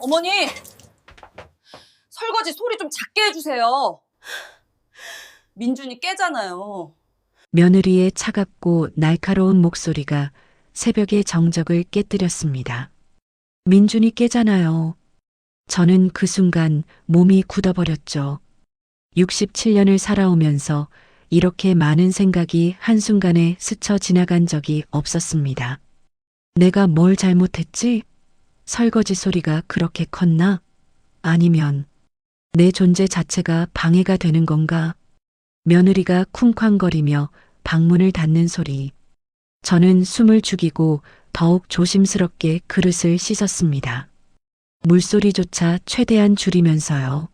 어머니! 설거지 소리 좀 작게 해주세요. 민준이 깨잖아요. 며느리의 차갑고 날카로운 목소리가 새벽의 정적을 깨뜨렸습니다. 민준이 깨잖아요. 저는 그 순간 몸이 굳어버렸죠. 67년을 살아오면서 이렇게 많은 생각이 한순간에 스쳐 지나간 적이 없었습니다. 내가 뭘 잘못했지? 설거지 소리가 그렇게 컸나? 아니면 내 존재 자체가 방해가 되는 건가? 며느리가 쿵쾅거리며 방문을 닫는 소리. 저는 숨을 죽이고 더욱 조심스럽게 그릇을 씻었습니다. 물소리조차 최대한 줄이면서요.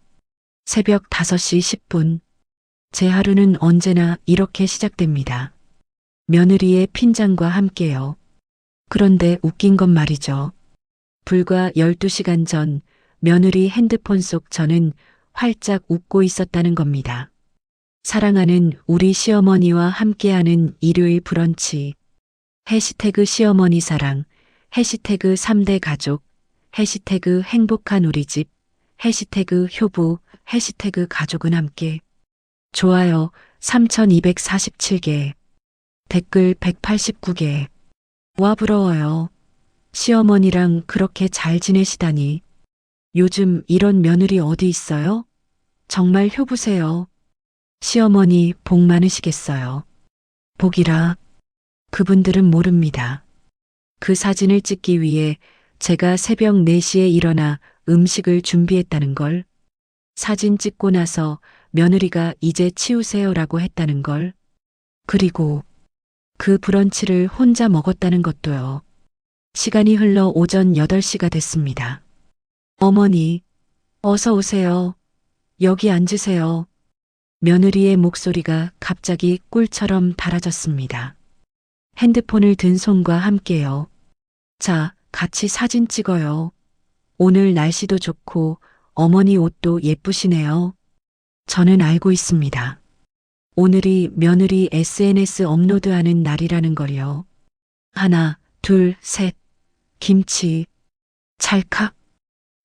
새벽 5시 10분. 제 하루는 언제나 이렇게 시작됩니다. 며느리의 핀잔과 함께요. 그런데 웃긴 건 말이죠. 불과 12시간 전 며느리 핸드폰 속 저는 활짝 웃고 있었다는 겁니다. 사랑하는 우리 시어머니와 함께하는 일요일 브런치. 해시태그 시어머니 사랑, 해시태그 3대 가족, 해시태그 행복한 우리 집, 해시태그 효부, 해시태그 가족은 함께. 좋아요 3247개, 댓글 189개. 와 부러워요. 시어머니랑 그렇게 잘 지내시다니. 요즘 이런 며느리 어디 있어요? 정말 효부세요. 시어머니 복 많으시겠어요. 복이라 그분들은 모릅니다. 그 사진을 찍기 위해 제가 새벽 4시에 일어나 음식을 준비했다는 걸. 사진 찍고 나서 며느리가 이제 치우세요라고 했다는 걸. 그리고 그 브런치를 혼자 먹었다는 것도요. 시간이 흘러 오전 8시가 됐습니다. 어머니, 어서 오세요. 여기 앉으세요. 며느리의 목소리가 갑자기 꿀처럼 달아졌습니다. 핸드폰을 든 손과 함께요. 자, 같이 사진 찍어요. 오늘 날씨도 좋고 어머니 옷도 예쁘시네요. 저는 알고 있습니다. 오늘이 며느리 SNS 업로드하는 날이라는 걸요. 하나, 둘, 셋. 김치. 찰칵,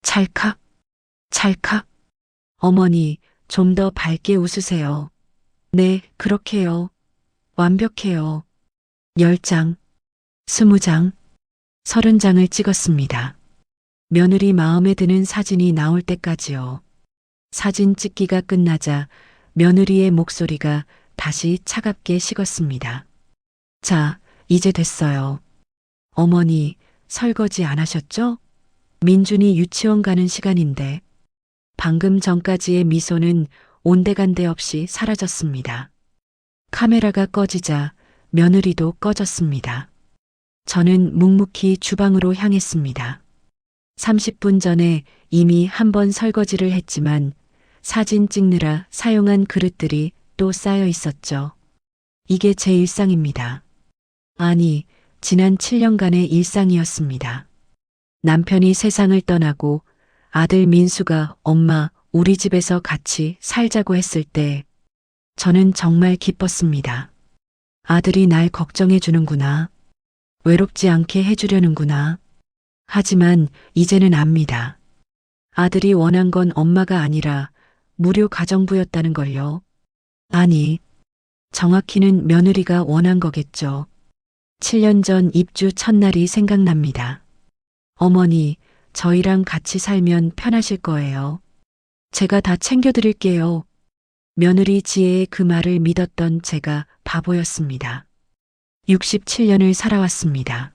찰칵, 찰칵. 어머니, 좀 더 밝게 웃으세요. 네, 그렇게요. 완벽해요. 10장, 20장, 30장을 찍었습니다. 며느리 마음에 드는 사진이 나올 때까지요. 사진 찍기가 끝나자 며느리의 목소리가 다시 차갑게 식었습니다. 자, 이제 됐어요. 어머니, 설거지 안 하셨죠? 민준이 유치원 가는 시간인데. 방금 전까지의 미소는 온데간데 없이 사라졌습니다. 카메라가 꺼지자 며느리도 꺼졌습니다. 저는 묵묵히 주방으로 향했습니다. 30분 전에 이미 한 번 설거지를 했지만 사진 찍느라 사용한 그릇들이 또 쌓여 있었죠. 이게 제 일상입니다. 아니, 지난 7년간의 일상이었습니다. 남편이 세상을 떠나고 아들 민수가 엄마, 우리 집에서 같이 살자고 했을 때 저는 정말 기뻤습니다. 아들이 날 걱정해 주는구나. 외롭지 않게 해주려는구나. 하지만 이제는 압니다. 아들이 원한 건 엄마가 아니라 무료 가정부였다는 걸요. 아니, 정확히는 며느리가 원한 거겠죠. 7년 전 입주 첫날이 생각납니다. 어머니, 저희랑 같이 살면 편하실 거예요. 제가 다 챙겨드릴게요. 며느리 지혜의 그 말을 믿었던 제가 바보였습니다. 67년을 살아왔습니다.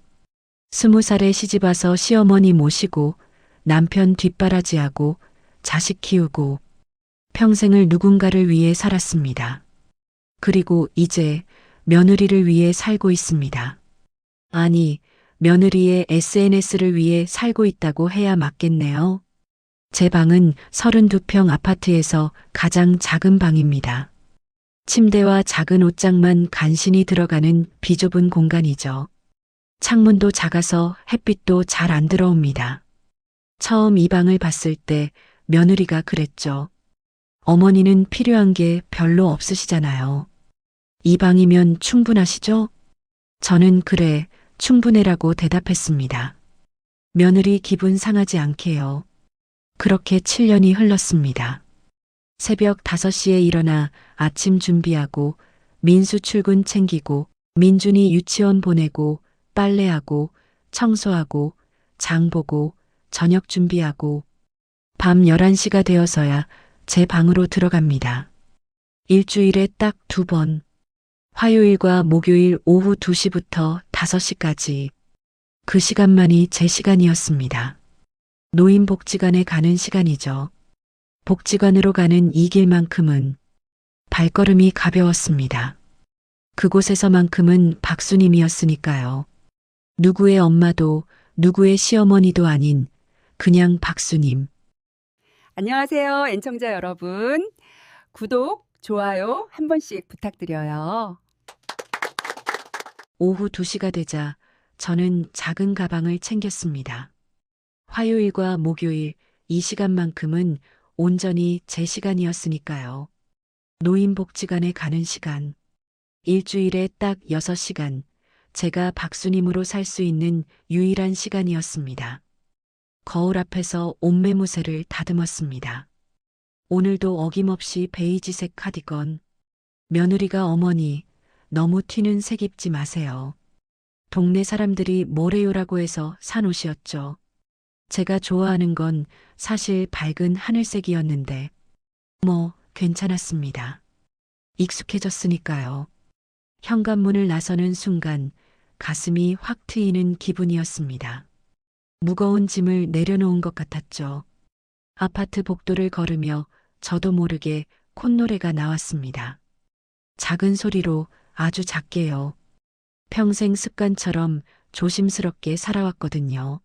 20살에 시집와서 시어머니 모시고 남편 뒷바라지하고 자식 키우고 평생을 누군가를 위해 살았습니다. 그리고 이제 며느리를 위해 살고 있습니다. 아니, 며느리의 SNS를 위해 살고 있다고 해야 맞겠네요. 제 방은 32평 아파트에서 가장 작은 방입니다. 침대와 작은 옷장만 간신히 들어가는 비좁은 공간이죠. 창문도 작아서 햇빛도 잘 안 들어옵니다. 처음 이 방을 봤을 때 며느리가 그랬죠. 어머니는 필요한 게 별로 없으시잖아요. 이 방이면 충분하시죠? 저는 그래, 충분해라고 대답했습니다. 며느리 기분 상하지 않게요. 그렇게 7년이 흘렀습니다. 새벽 5시에 일어나 아침 준비하고 민수 출근 챙기고 민준이 유치원 보내고 빨래하고 청소하고 장 보고 저녁 준비하고 밤 11시가 되어서야 제 방으로 들어갑니다. 일주일에 딱 2번. 화요일과 목요일 오후 2시부터 5시까지. 그 시간만이 제 시간이었습니다. 노인복지관에 가는 시간이죠. 복지관으로 가는 이 길만큼은 발걸음이 가벼웠습니다. 그곳에서만큼은 박수님이었으니까요. 누구의 엄마도 누구의 시어머니도 아닌 그냥 박수님. 안녕하세요, 애청자 여러분. 구독, 좋아요 한 번씩 부탁드려요. 오후 2시가 되자 저는 작은 가방을 챙겼습니다. 화요일과 목요일 이 시간만큼은 온전히 제 시간이었으니까요. 노인복지관에 가는 시간. 일주일에 딱 6시간. 제가 박수님으로 살 수 있는 유일한 시간이었습니다. 거울 앞에서 옷매무새를 다듬었습니다. 오늘도 어김없이 베이지색 카디건. 며느리가 어머니, 너무 튀는 색 입지 마세요. 동네 사람들이 뭐래요라고 해서 산 옷이었죠. 제가 좋아하는 건 사실 밝은 하늘색이었는데, 괜찮았습니다. 익숙해졌으니까요. 현관문을 나서는 순간 가슴이 확 트이는 기분이었습니다. 무거운 짐을 내려놓은 것 같았죠. 아파트 복도를 걸으며 저도 모르게 콧노래가 나왔습니다. 작은 소리로 아주 작게요. 평생 습관처럼 조심스럽게 살아왔거든요.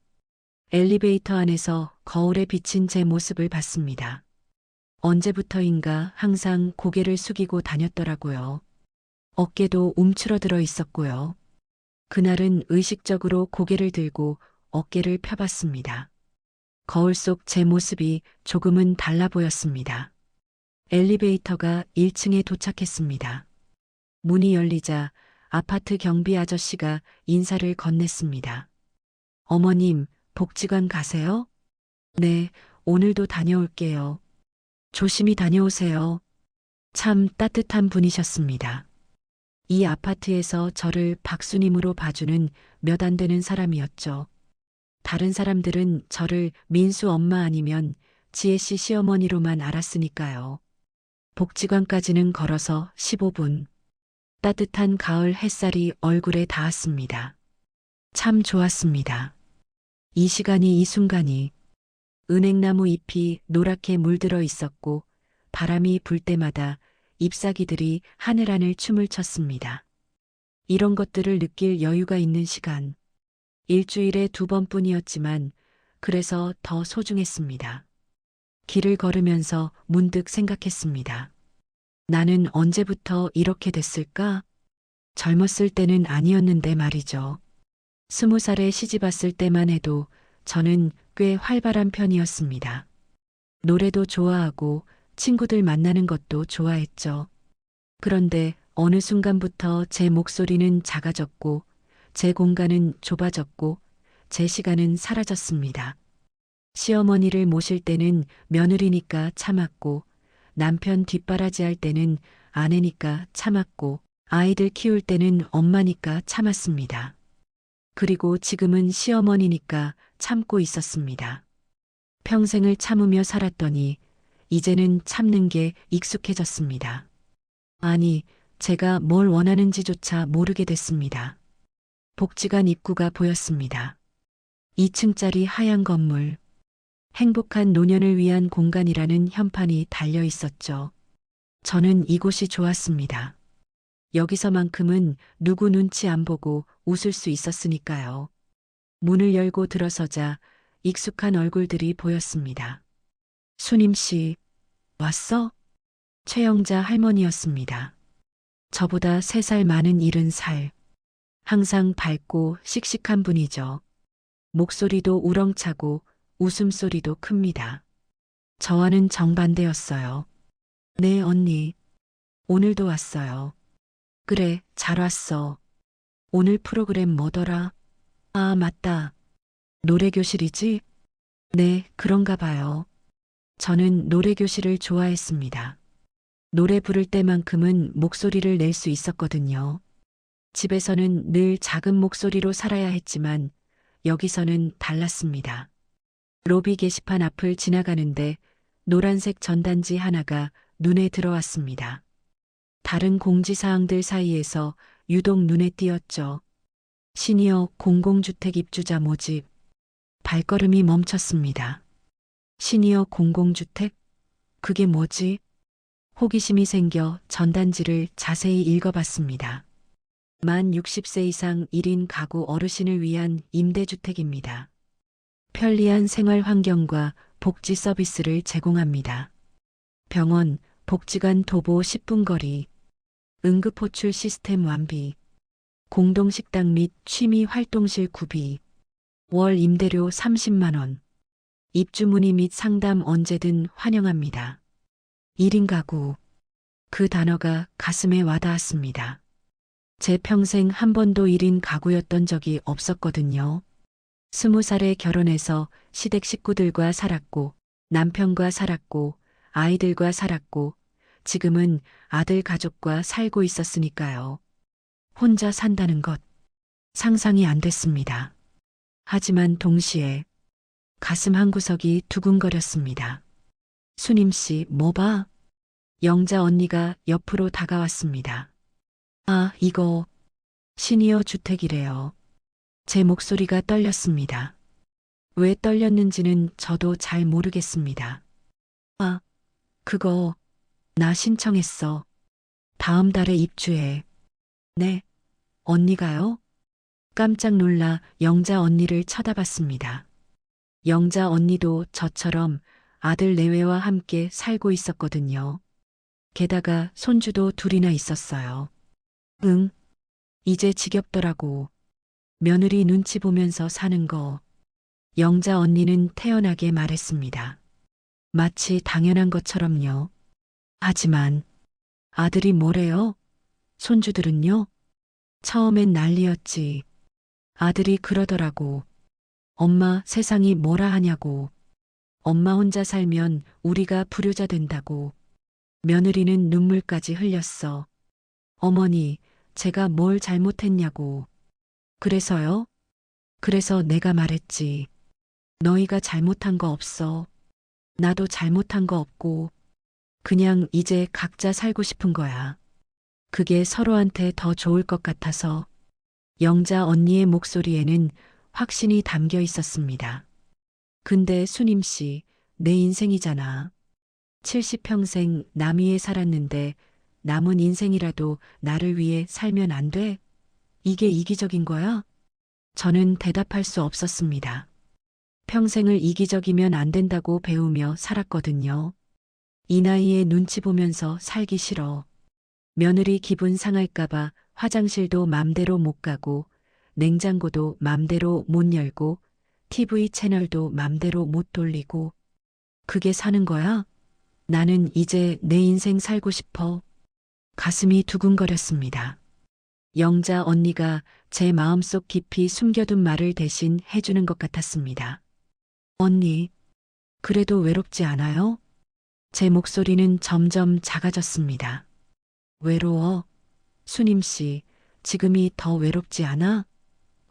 엘리베이터 안에서 거울에 비친 제 모습을 봤습니다. 언제부터인가 항상 고개를 숙이고 다녔더라고요. 어깨도 움츠러들어 있었고요. 그날은 의식적으로 고개를 들고 어깨를 펴봤습니다. 거울 속 제 모습이 조금은 달라 보였습니다. 엘리베이터가 1층에 도착했습니다. 문이 열리자 아파트 경비 아저씨가 인사를 건넸습니다. 어머님, 복지관 가세요? 네, 오늘도 다녀올게요. 조심히 다녀오세요. 참 따뜻한 분이셨습니다. 이 아파트에서 저를 박수님으로 봐주는 몇 안 되는 사람이었죠. 다른 사람들은 저를 민수 엄마 아니면 지혜 씨 시어머니로만 알았으니까요. 복지관까지는 걸어서 15분. 따뜻한 가을 햇살이 얼굴에 닿았습니다. 참 좋았습니다. 이 시간이 이 순간이 은행나무 잎이 노랗게 물들어 있었고 바람이 불 때마다 잎사귀들이 하늘하늘 춤을 췄습니다. 이런 것들을 느낄 여유가 있는 시간. 일주일에 2번뿐이었지만 그래서 더 소중했습니다. 길을 걸으면서 문득 생각했습니다. 나는 언제부터 이렇게 됐을까? 젊었을 때는 아니었는데 말이죠. 20살에 시집왔을 때만 해도 저는 꽤 활발한 편이었습니다. 노래도 좋아하고 친구들 만나는 것도 좋아했죠. 그런데 어느 순간부터 제 목소리는 작아졌고 제 공간은 좁아졌고 제 시간은 사라졌습니다. 시어머니를 모실 때는 며느리니까 참았고 남편 뒷바라지할 때는 아내니까 참았고 아이들 키울 때는 엄마니까 참았습니다. 그리고 지금은 시어머니니까 참고 있었습니다. 평생을 참으며 살았더니 이제는 참는 게 익숙해졌습니다. 아니, 제가 뭘 원하는지조차 모르게 됐습니다. 복지관 입구가 보였습니다. 2층짜리 하얀 건물. 행복한 노년을 위한 공간이라는 현판이 달려 있었죠. 저는 이곳이 좋았습니다. 여기서만큼은 누구 눈치 안 보고 웃을 수 있었으니까요. 문을 열고 들어서자 익숙한 얼굴들이 보였습니다. 수님 씨, 왔어? 최영자 할머니였습니다. 저보다 3살 많은 70살. 항상 밝고 씩씩한 분이죠. 목소리도 우렁차고 웃음소리도 큽니다. 저와는 정반대였어요. 네, 언니. 오늘도 왔어요. 그래, 잘 왔어. 오늘 프로그램 뭐더라? 아, 맞다. 노래교실이지? 네, 그런가 봐요. 저는 노래교실을 좋아했습니다. 노래 부를 때만큼은 목소리를 낼 수 있었거든요. 집에서는 늘 작은 목소리로 살아야 했지만 여기서는 달랐습니다. 로비 게시판 앞을 지나가는데 노란색 전단지 하나가 눈에 들어왔습니다. 다른 공지사항들 사이에서 유독 눈에 띄었죠. 시니어 공공주택 입주자 모집. 발걸음이 멈췄습니다. 시니어 공공주택? 그게 뭐지? 호기심이 생겨 전단지를 자세히 읽어봤습니다. 만 60세 이상 1인 가구 어르신을 위한 임대주택입니다. 편리한 생활 환경과 복지 서비스를 제공합니다. 병원, 복지관 도보 10분 거리, 응급호출 시스템 완비, 공동식당 및 취미 활동실 구비, 월 임대료 30만 원, 입주 문의 및 상담 언제든 환영합니다. 1인 가구. 그 단어가 가슴에 와닿았습니다. 제 평생 한 번도 1인 가구였던 적이 없었거든요. 20살에 결혼해서 시댁 식구들과 살았고, 남편과 살았고, 아이들과 살았고, 지금은 아들 가족과 살고 있었으니까요. 혼자 산다는 것, 상상이 안 됐습니다. 하지만 동시에 가슴 한구석이 두근거렸습니다. 수님 씨, 뭐 봐? 영자 언니가 옆으로 다가왔습니다. 아, 이거 시니어 주택이래요. 제 목소리가 떨렸습니다. 왜 떨렸는지는 저도 잘 모르겠습니다. 아, 그거 나 신청했어. 다음 달에 입주해. 네, 언니가요? 깜짝 놀라 영자 언니를 쳐다봤습니다. 영자 언니도 저처럼 아들 내외와 함께 살고 있었거든요. 게다가 손주도 둘이나 있었어요. 응, 이제 지겹더라고. 며느리 눈치 보면서 사는 거. 영자 언니는 태연하게 말했습니다. 마치 당연한 것처럼요. 하지만 아들이 뭐래요? 손주들은요? 처음엔 난리였지. 아들이 그러더라고. 엄마 세상이 뭐라 하냐고. 엄마 혼자 살면 우리가 불효자 된다고. 며느리는 눈물까지 흘렸어. 어머니, 제가 뭘 잘못했냐고. 그래서요? 그래서 내가 말했지. 너희가 잘못한 거 없어. 나도 잘못한 거 없고. 그냥 이제 각자 살고 싶은 거야. 그게 서로한테 더 좋을 것 같아서. 영자 언니의 목소리에는 확신이 담겨 있었습니다. 근데 수님 씨, 내 인생이잖아. 70평생 남 위에 살았는데 남은 인생이라도 나를 위해 살면 안 돼? 이게 이기적인 거야? 저는 대답할 수 없었습니다. 평생을 이기적이면 안 된다고 배우며 살았거든요. 이 나이에 눈치 보면서 살기 싫어. 며느리 기분 상할까봐 화장실도 맘대로 못 가고 냉장고도 맘대로 못 열고 TV 채널도 맘대로 못 돌리고. 그게 사는 거야? 나는 이제 내 인생 살고 싶어. 가슴이 두근거렸습니다. 영자 언니가 제 마음속 깊이 숨겨둔 말을 대신 해주는 것 같았습니다. 언니, 그래도 외롭지 않아요? 제 목소리는 점점 작아졌습니다. 외로워? 수님 씨, 지금이 더 외롭지 않아?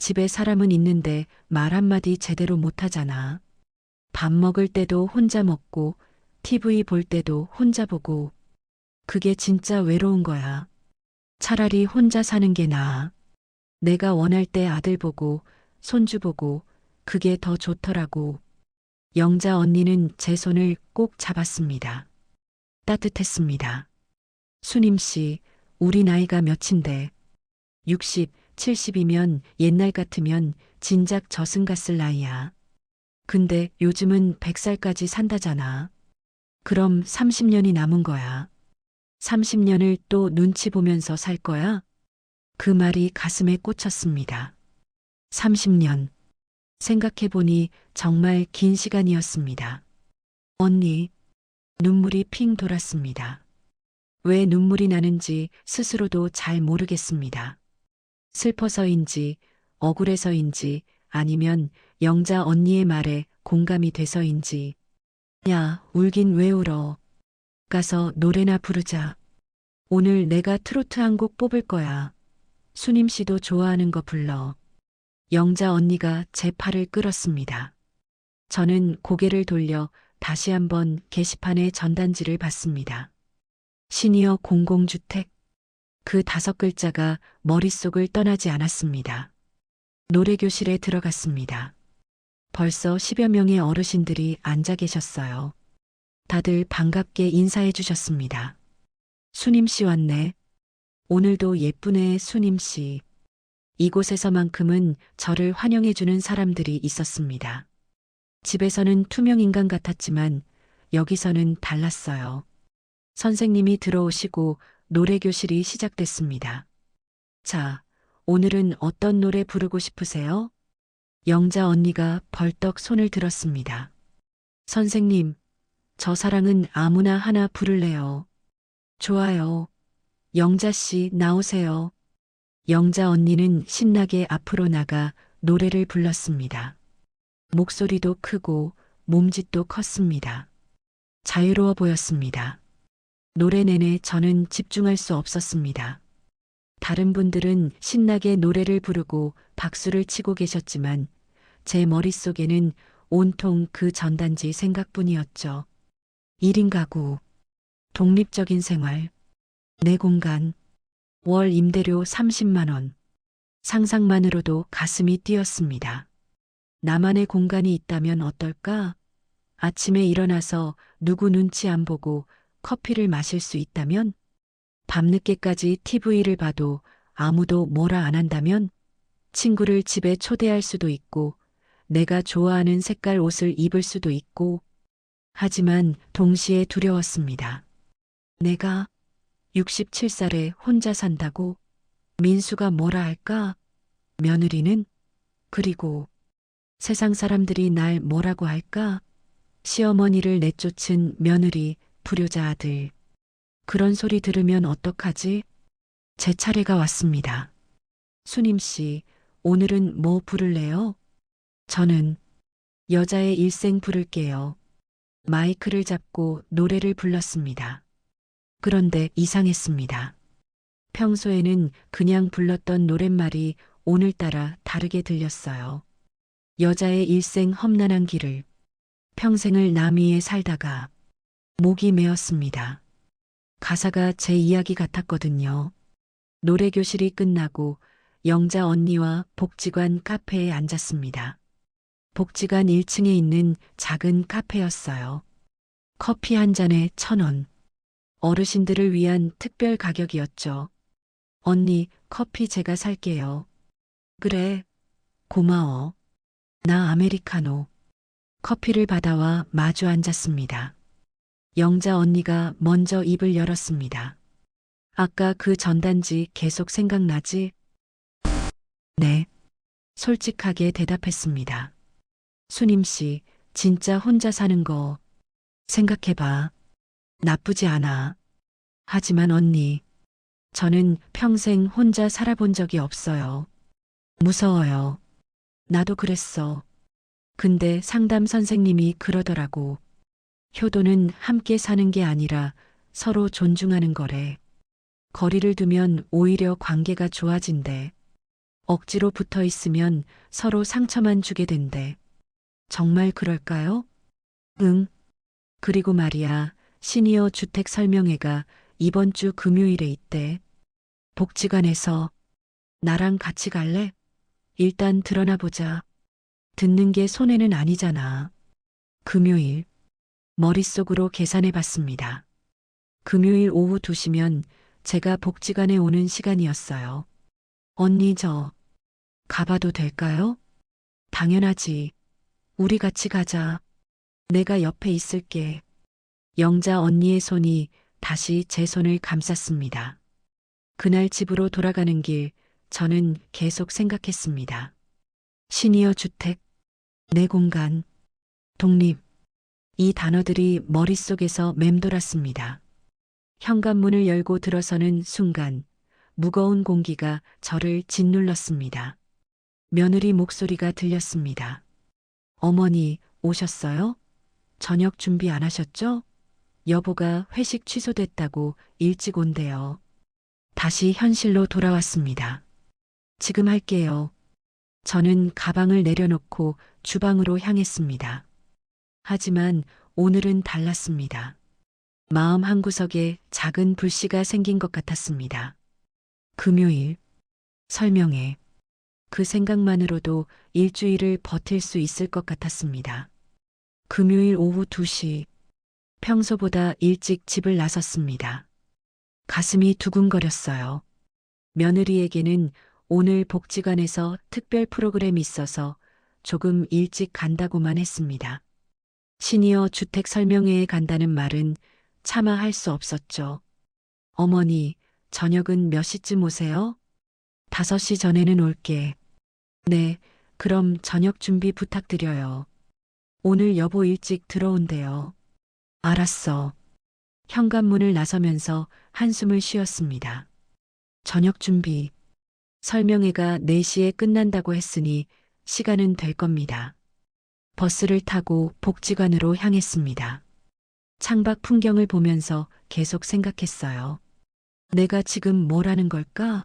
집에 사람은 있는데 말 한마디 제대로 못하잖아. 밥 먹을 때도 혼자 먹고, TV 볼 때도 혼자 보고. 그게 진짜 외로운 거야. 차라리 혼자 사는 게 나아. 내가 원할 때 아들 보고, 손주 보고, 그게 더 좋더라고. 영자 언니는 제 손을 꼭 잡았습니다. 따뜻했습니다. 수님 씨, 우리 나이가 몇인데? 60, 70이면 옛날 같으면 진작 저승 갔을 나이야. 근데 요즘은 100살까지 산다잖아. 그럼 30년이 남은 거야. 30년을 또 눈치 보면서 살 거야? 그 말이 가슴에 꽂혔습니다. 30년. 생각해보니 정말 긴 시간이었습니다. 언니, 눈물이 핑 돌았습니다. 왜 눈물이 나는지 스스로도 잘 모르겠습니다. 슬퍼서인지, 억울해서인지, 아니면 영자 언니의 말에 공감이 돼서인지. 야, 울긴 왜 울어? 가서 노래나 부르자. 오늘 내가 트로트 한 곡 뽑을 거야. 수님 씨도 좋아하는 거 불러. 영자 언니가 제 팔을 끌었습니다. 저는 고개를 돌려 다시 한번 게시판의 전단지를 봤습니다. 시니어 공공주택. 그 5글자가 머릿속을 떠나지 않았습니다. 노래교실에 들어갔습니다. 벌써 10여 명의 어르신들이 앉아 계셨어요. 다들 반갑게 인사해 주셨습니다. 수님 씨 왔네. 오늘도 예쁘네, 수님 씨. 이곳에서만큼은 저를 환영해 주는 사람들이 있었습니다. 집에서는 투명인간 같았지만 여기서는 달랐어요. 선생님이 들어오시고 노래교실이 시작됐습니다. 자, 오늘은 어떤 노래 부르고 싶으세요? 영자 언니가 벌떡 손을 들었습니다. 선생님, 저 사랑은 아무나 하나 부를래요. 좋아요. 영자 씨 나오세요. 영자 언니는 신나게 앞으로 나가 노래를 불렀습니다. 목소리도 크고 몸짓도 컸습니다. 자유로워 보였습니다. 노래 내내 저는 집중할 수 없었습니다. 다른 분들은 신나게 노래를 부르고 박수를 치고 계셨지만 제 머릿속에는 온통 그 전단지 생각뿐이었죠. 1인 가구, 독립적인 생활, 내 공간, 월 임대료 30만 원. 상상만으로도 가슴이 뛰었습니다. 나만의 공간이 있다면 어떨까? 아침에 일어나서 누구 눈치 안 보고 커피를 마실 수 있다면? 밤늦게까지 TV를 봐도 아무도 뭐라 안 한다면? 친구를 집에 초대할 수도 있고, 내가 좋아하는 색깔 옷을 입을 수도 있고, 하지만 동시에 두려웠습니다. 내가 67살에 혼자 산다고? 민수가 뭐라 할까? 며느리는? 그리고 세상 사람들이 날 뭐라고 할까? 시어머니를 내쫓은 며느리, 불효자 아들. 그런 소리 들으면 어떡하지? 제 차례가 왔습니다. 수님 씨, 오늘은 뭐 부를래요? 저는 여자의 일생 부를게요. 마이크를 잡고 노래를 불렀습니다. 그런데 이상했습니다. 평소에는 그냥 불렀던 노랫말이 오늘따라 다르게 들렸어요. 여자의 일생 험난한 길을, 평생을 남 위에 살다가 목이 메었습니다. 가사가 제 이야기 같았거든요. 노래교실이 끝나고 영자 언니와 복지관 카페에 앉았습니다. 복지관 1층에 있는 작은 카페였어요. 커피 한 잔에 1,000원. 어르신들을 위한 특별 가격이었죠. 언니, 커피 제가 살게요. 그래, 고마워. 나 아메리카노. 커피를 받아와 마주 앉았습니다. 영자 언니가 먼저 입을 열었습니다. 아까 그 전단지 계속 생각나지? 네. 솔직하게 대답했습니다. 수님 씨, 진짜 혼자 사는 거 생각해봐. 나쁘지 않아. 하지만 언니, 저는 평생 혼자 살아본 적이 없어요. 무서워요. 나도 그랬어. 근데 상담 선생님이 그러더라고. 효도는 함께 사는 게 아니라 서로 존중하는 거래. 거리를 두면 오히려 관계가 좋아진대. 억지로 붙어 있으면 서로 상처만 주게 된대. 정말 그럴까요? 응. 그리고 말이야, 시니어 주택 설명회가 이번 주 금요일에 있대. 복지관에서 나랑 같이 갈래? 일단 드러나 보자. 듣는 게 손해는 아니잖아. 금요일. 머릿속으로 계산해 봤습니다. 금요일 오후 2시면 제가 복지관에 오는 시간이었어요. 언니 저 가봐도 될까요? 당연하지. 우리 같이 가자. 내가 옆에 있을게. 영자 언니의 손이 다시 제 손을 감쌌습니다. 그날 집으로 돌아가는 길 저는 계속 생각했습니다. 시니어 주택, 내 공간, 독립. 이 단어들이 머릿속에서 맴돌았습니다. 현관문을 열고 들어서는 순간 무거운 공기가 저를 짓눌렀습니다. 며느리 목소리가 들렸습니다. 어머니 오셨어요? 저녁 준비 안 하셨죠? 여보가 회식 취소됐다고 일찍 온대요. 다시 현실로 돌아왔습니다. 지금 할게요. 저는 가방을 내려놓고 주방으로 향했습니다. 하지만 오늘은 달랐습니다. 마음 한구석에 작은 불씨가 생긴 것 같았습니다. 금요일, 설명회. 그 생각만으로도 일주일을 버틸 수 있을 것 같았습니다. 금요일 오후 2시, 평소보다 일찍 집을 나섰습니다. 가슴이 두근거렸어요. 며느리에게는 오늘 복지관에서 특별 프로그램이 있어서 조금 일찍 간다고만 했습니다. 시니어 주택 설명회에 간다는 말은 차마 할 수 없었죠. 어머니, 저녁은 몇 시쯤 오세요? 5시 전에는 올게. 네, 그럼 저녁 준비 부탁드려요. 오늘 여보 일찍 들어온대요. 알았어. 현관문을 나서면서 한숨을 쉬었습니다. 저녁 준비. 설명회가 4시에 끝난다고 했으니 시간은 될 겁니다. 버스를 타고 복지관으로 향했습니다. 창밖 풍경을 보면서 계속 생각했어요. 내가 지금 뭘 하는 걸까?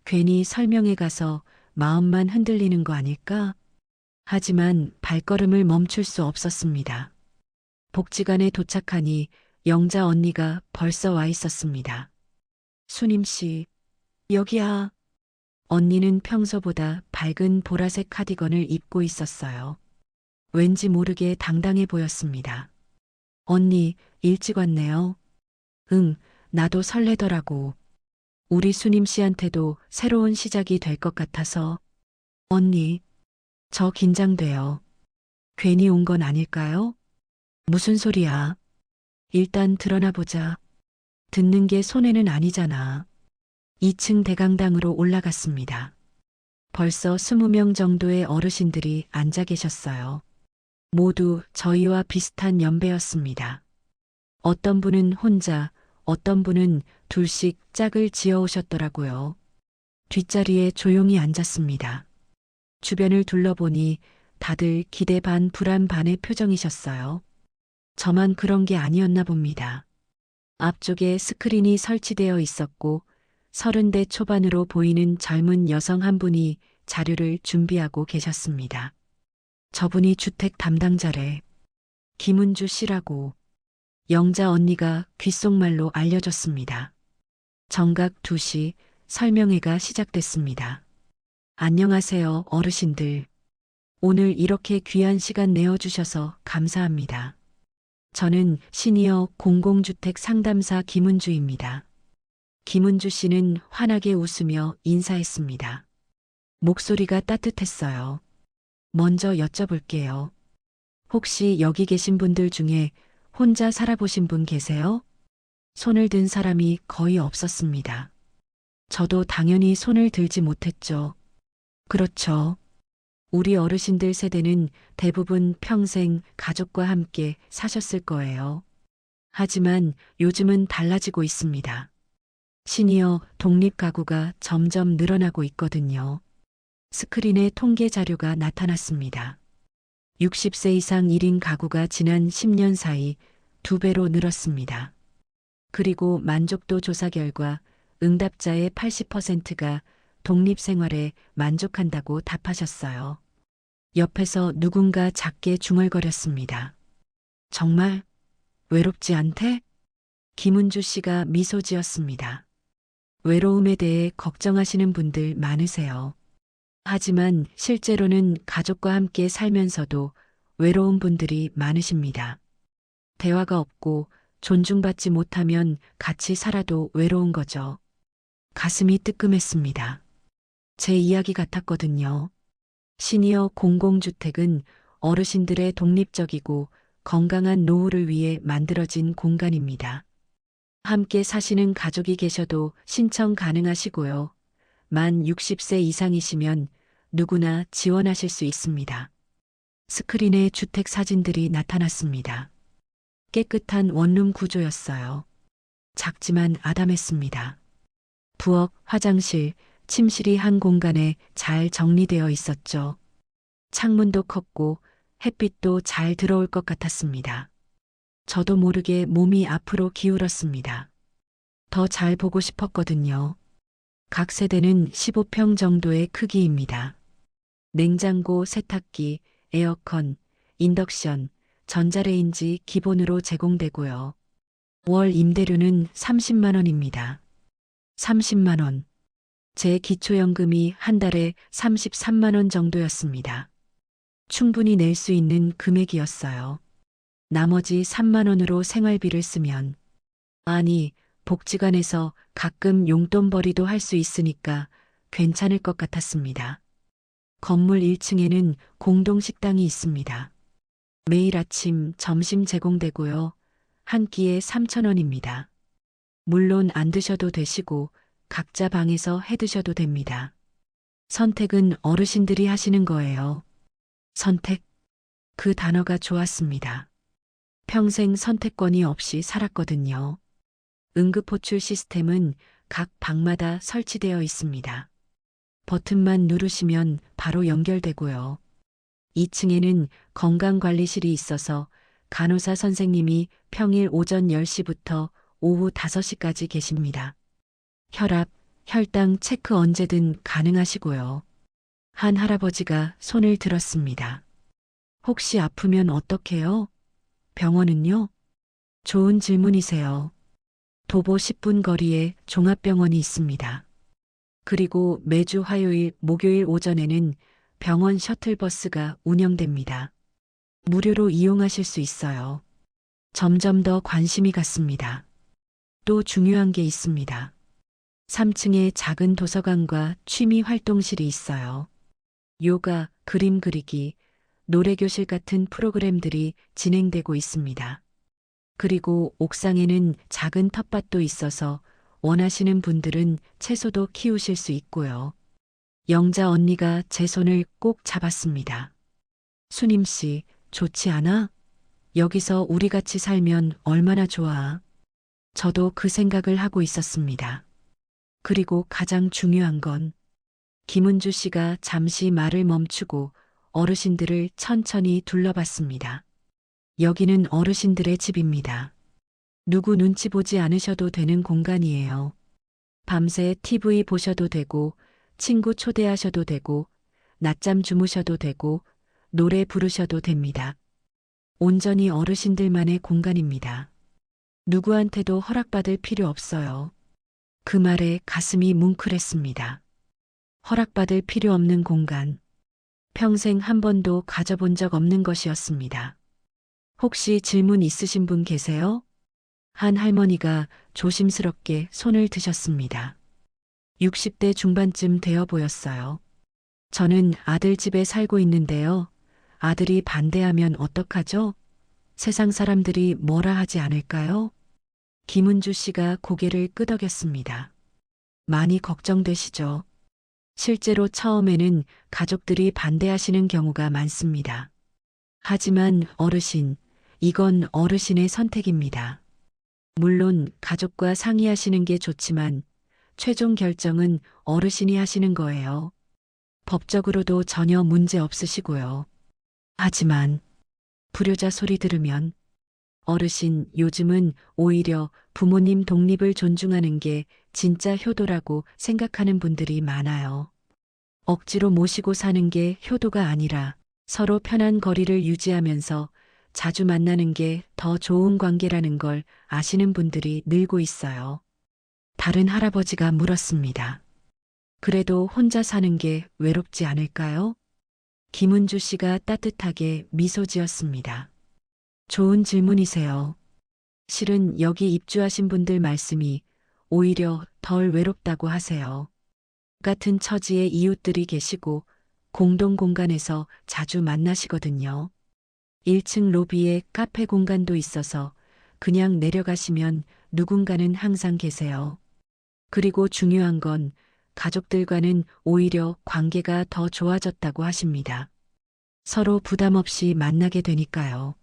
괜히 설명회 가서 마음만 흔들리는 거 아닐까? 하지만 발걸음을 멈출 수 없었습니다. 복지관에 도착하니 영자 언니가 벌써 와 있었습니다. 수님 씨, 여기야. 언니는 평소보다 밝은 보라색 카디건을 입고 있었어요. 왠지 모르게 당당해 보였습니다. 언니, 일찍 왔네요. 응, 나도 설레더라고. 우리 수님 씨한테도 새로운 시작이 될 것 같아서. 언니, 저 긴장돼요. 괜히 온 건 아닐까요? 무슨 소리야? 일단 드러나 보자. 듣는 게 손해는 아니잖아. 2층 대강당으로 올라갔습니다. 벌써 20명 정도의 어르신들이 앉아 계셨어요. 모두 저희와 비슷한 연배였습니다. 어떤 분은 혼자, 어떤 분은 둘씩 짝을 지어 오셨더라고요. 뒷자리에 조용히 앉았습니다. 주변을 둘러보니 다들 기대 반 불안 반의 표정이셨어요. 저만 그런 게 아니었나 봅니다. 앞쪽에 스크린이 설치되어 있었고 30대 초반으로 보이는 젊은 여성 한 분이 자료를 준비하고 계셨습니다. 저분이 주택 담당자래. 김은주 씨라고. 영자 언니가 귓속말로 알려줬습니다. 정각 2시 설명회가 시작됐습니다. 안녕하세요, 어르신들. 오늘 이렇게 귀한 시간 내어주셔서 감사합니다. 저는 시니어 공공주택 상담사 김은주입니다. 김은주 씨는 환하게 웃으며 인사했습니다. 목소리가 따뜻했어요. 먼저 여쭤볼게요. 혹시 여기 계신 분들 중에 혼자 살아보신 분 계세요? 손을 든 사람이 거의 없었습니다. 저도 당연히 손을 들지 못했죠. 그렇죠. 우리 어르신들 세대는 대부분 평생 가족과 함께 사셨을 거예요. 하지만 요즘은 달라지고 있습니다. 시니어 독립 가구가 점점 늘어나고 있거든요. 스크린에 통계 자료가 나타났습니다. 60세 이상 1인 가구가 지난 10년 사이 2배로 늘었습니다. 그리고 만족도 조사 결과 응답자의 80%가 독립 생활에 만족한다고 답하셨어요. 옆에서 누군가 작게 중얼거렸습니다. 정말 외롭지 않대? 김은주 씨가 미소 지었습니다. 외로움에 대해 걱정하시는 분들 많으세요. 하지만 실제로는 가족과 함께 살면서도 외로운 분들이 많으십니다. 대화가 없고 존중받지 못하면 같이 살아도 외로운 거죠. 가슴이 뜨끔했습니다. 제 이야기 같았거든요. 시니어 공공주택은 어르신들의 독립적이고 건강한 노후를 위해 만들어진 공간입니다. 함께 사시는 가족이 계셔도 신청 가능하시고요. 만 60세 이상이시면 누구나 지원하실 수 있습니다. 스크린에 주택 사진들이 나타났습니다. 깨끗한 원룸 구조였어요. 작지만 아담했습니다. 부엌, 화장실, 침실이 한 공간에 잘 정리되어 있었죠. 창문도 컸고 햇빛도 잘 들어올 것 같았습니다. 저도 모르게 몸이 앞으로 기울었습니다. 더 잘 보고 싶었거든요. 각 세대는 15평 정도의 크기입니다. 냉장고, 세탁기, 에어컨, 인덕션, 전자레인지 기본으로 제공되고요. 월 임대료는 30만 원입니다. 30만 원. 제 기초연금이 한 달에 33만 원 정도였습니다. 충분히 낼 수 있는 금액이었어요. 나머지 3만 원으로 생활비를 쓰면, 아니, 복지관에서 가끔 용돈벌이도 할 수 있으니까 괜찮을 것 같았습니다. 건물 1층에는 공동식당이 있습니다. 매일 아침, 점심 제공되고요. 한 끼에 3천 원입니다. 물론 안 드셔도 되시고 각자 방에서 해 드셔도 됩니다. 선택은 어르신들이 하시는 거예요. 선택. 그 단어가 좋았습니다. 평생 선택권이 없이 살았거든요. 응급호출 시스템은 각 방마다 설치되어 있습니다. 버튼만 누르시면 바로 연결되고요. 2층에는 건강관리실이 있어서 간호사 선생님이 평일 오전 10시부터 오후 5시까지 계십니다. 혈압, 혈당 체크 언제든 가능하시고요. 한 할아버지가 손을 들었습니다. 혹시 아프면 어떡해요? 병원은요? 좋은 질문이세요. 도보 10분 거리에 종합병원이 있습니다. 그리고 매주 화요일, 목요일 오전에는 병원 셔틀버스가 운영됩니다. 무료로 이용하실 수 있어요. 점점 더 관심이 갔습니다. 또 중요한 게 있습니다. 3층에 작은 도서관과 취미 활동실이 있어요. 요가, 그림 그리기, 노래교실 같은 프로그램들이 진행되고 있습니다. 그리고 옥상에는 작은 텃밭도 있어서 원하시는 분들은 채소도 키우실 수 있고요. 영자 언니가 제 손을 꼭 잡았습니다. 수님 씨, 좋지 않아? 여기서 우리 같이 살면 얼마나 좋아. 저도 그 생각을 하고 있었습니다. 그리고 가장 중요한 건 김은주 씨가 잠시 말을 멈추고 어르신들을 천천히 둘러봤습니다. 여기는 어르신들의 집입니다. 누구 눈치 보지 않으셔도 되는 공간이에요. 밤새 TV 보셔도 되고, 친구 초대하셔도 되고, 낮잠 주무셔도 되고, 노래 부르셔도 됩니다. 온전히 어르신들만의 공간입니다. 누구한테도 허락받을 필요 없어요. 그 말에 가슴이 뭉클했습니다. 허락받을 필요 없는 공간. 평생 한 번도 가져본 적 없는 것이었습니다. 혹시 질문 있으신 분 계세요? 한 할머니가 조심스럽게 손을 드셨습니다. 60대 중반쯤 되어 보였어요. 저는 아들 집에 살고 있는데요. 아들이 반대하면 어떡하죠? 세상 사람들이 뭐라 하지 않을까요? 김은주 씨가 고개를 끄덕였습니다. 많이 걱정되시죠? 실제로 처음에는 가족들이 반대하시는 경우가 많습니다. 하지만 어르신, 이건 어르신의 선택입니다. 물론 가족과 상의하시는 게 좋지만 최종 결정은 어르신이 하시는 거예요. 법적으로도 전혀 문제 없으시고요. 하지만 불효자 소리 들으면 어르신, 요즘은 오히려 부모님 독립을 존중하는 게 진짜 효도라고 생각하는 분들이 많아요. 억지로 모시고 사는 게 효도가 아니라 서로 편한 거리를 유지하면서 자주 만나는 게 더 좋은 관계라는 걸 아시는 분들이 늘고 있어요. 다른 할아버지가 물었습니다. 그래도 혼자 사는 게 외롭지 않을까요? 김은주 씨가 따뜻하게 미소 지었습니다. 좋은 질문이세요. 실은 여기 입주하신 분들 말씀이 오히려 덜 외롭다고 하세요. 같은 처지의 이웃들이 계시고 공동 공간에서 자주 만나시거든요. 1층 로비에 카페 공간도 있어서 그냥 내려가시면 누군가는 항상 계세요. 그리고 중요한 건 가족들과는 오히려 관계가 더 좋아졌다고 하십니다. 서로 부담 없이 만나게 되니까요.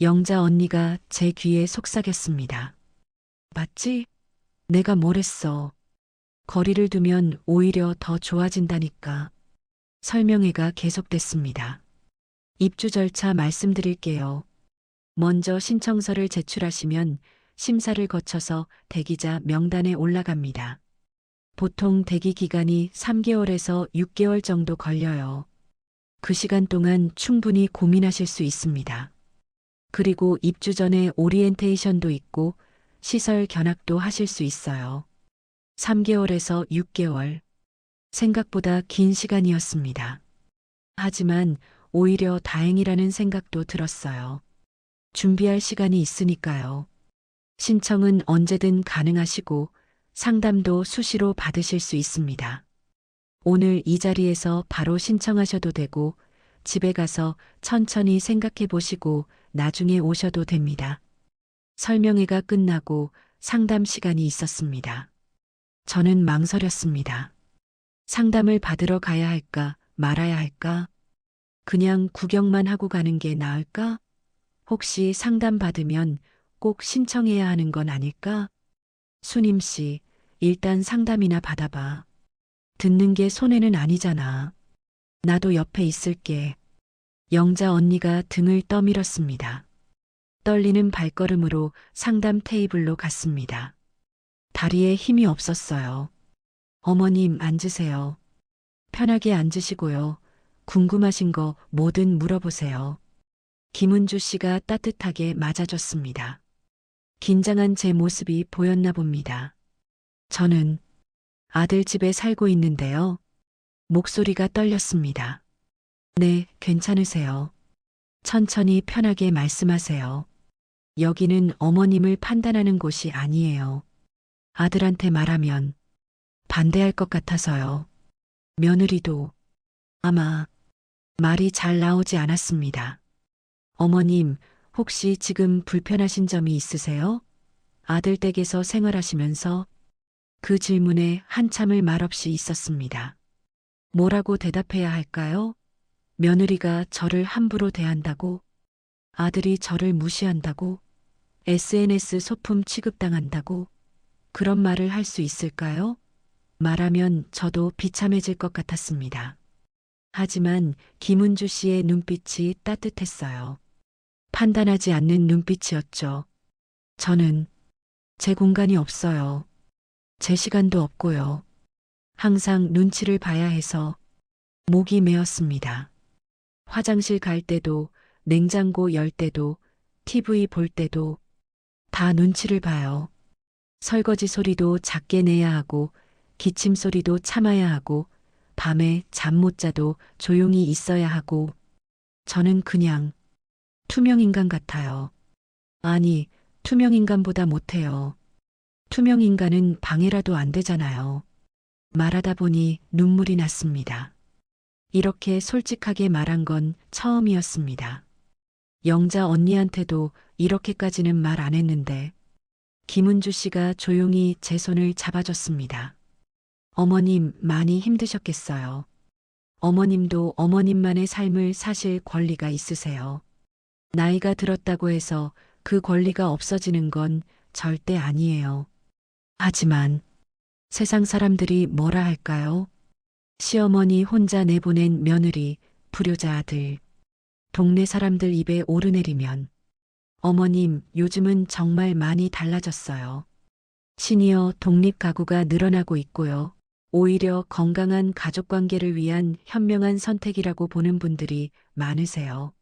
영자 언니가 제 귀에 속삭였습니다. 맞지? 내가 뭘 했어. 거리를 두면 오히려 더 좋아진다니까. 설명회가 계속됐습니다. 입주 절차 말씀드릴게요. 먼저 신청서를 제출하시면 심사를 거쳐서 대기자 명단에 올라갑니다. 보통 대기 기간이 3개월에서 6개월 정도 걸려요. 그 시간 동안 충분히 고민하실 수 있습니다. 그리고 입주 전에 오리엔테이션도 있고 시설 견학도 하실 수 있어요. 3개월에서 6개월. 생각보다 긴 시간이었습니다. 하지만 오히려 다행이라는 생각도 들었어요. 준비할 시간이 있으니까요. 신청은 언제든 가능하시고 상담도 수시로 받으실 수 있습니다. 오늘 이 자리에서 바로 신청하셔도 되고 집에 가서 천천히 생각해 보시고 나중에 오셔도 됩니다. 설명회가 끝나고 상담 시간이 있었습니다. 저는 망설였습니다. 상담을 받으러 가야 할까 말아야 할까? 그냥 구경만 하고 가는 게 나을까? 혹시 상담 받으면 꼭 신청해야 하는 건 아닐까? 수님 씨, 일단 상담이나 받아봐. 듣는 게 손해는 아니잖아. 나도 옆에 있을게. 영자 언니가 등을 떠밀었습니다. 떨리는 발걸음으로 상담 테이블로 갔습니다. 다리에 힘이 없었어요. 어머님 앉으세요. 편하게 앉으시고요. 궁금하신 거 뭐든 물어보세요. 김은주 씨가 따뜻하게 맞아줬습니다. 긴장한 제 모습이 보였나 봅니다. 저는 아들 집에 살고 있는데요. 목소리가 떨렸습니다. 네, 괜찮으세요. 천천히 편하게 말씀하세요. 여기는 어머님을 판단하는 곳이 아니에요. 아들한테 말하면 반대할 것 같아서요. 며느리도 아마 말이 잘 나오지 않았습니다. 어머님, 혹시 지금 불편하신 점이 있으세요? 아들 댁에서 생활하시면서 그 질문에 한참을 말없이 있었습니다. 뭐라고 대답해야 할까요? 며느리가 저를 함부로 대한다고? 아들이 저를 무시한다고? SNS 소품 취급당한다고? 그런 말을 할 수 있을까요? 말하면 저도 비참해질 것 같았습니다. 하지만 김은주 씨의 눈빛이 따뜻했어요. 판단하지 않는 눈빛이었죠. 저는 제 공간이 없어요. 제 시간도 없고요. 항상 눈치를 봐야 해서 목이 메었습니다. 화장실 갈 때도, 냉장고 열 때도, TV 볼 때도 다 눈치를 봐요. 설거지 소리도 작게 내야 하고, 기침 소리도 참아야 하고, 밤에 잠 못 자도 조용히 있어야 하고, 저는 그냥 투명인간 같아요. 아니, 투명인간보다 못해요. 투명인간은 방해라도 안 되잖아요. 말하다 보니 눈물이 났습니다. 이렇게 솔직하게 말한 건 처음이었습니다. 영자 언니한테도 이렇게까지는 말 안 했는데, 김은주 씨가 조용히 제 손을 잡아줬습니다. 어머님 많이 힘드셨겠어요. 어머님도 어머님만의 삶을 사실 권리가 있으세요. 나이가 들었다고 해서 그 권리가 없어지는 건 절대 아니에요. 하지만 세상 사람들이 뭐라 할까요? 시어머니 혼자 내보낸 며느리, 불효자 아들. 동네 사람들 입에 오르내리면 어머님, 요즘은 정말 많이 달라졌어요. 시니어 독립 가구가 늘어나고 있고요. 오히려 건강한 가족 관계를 위한 현명한 선택이라고 보는 분들이 많으세요.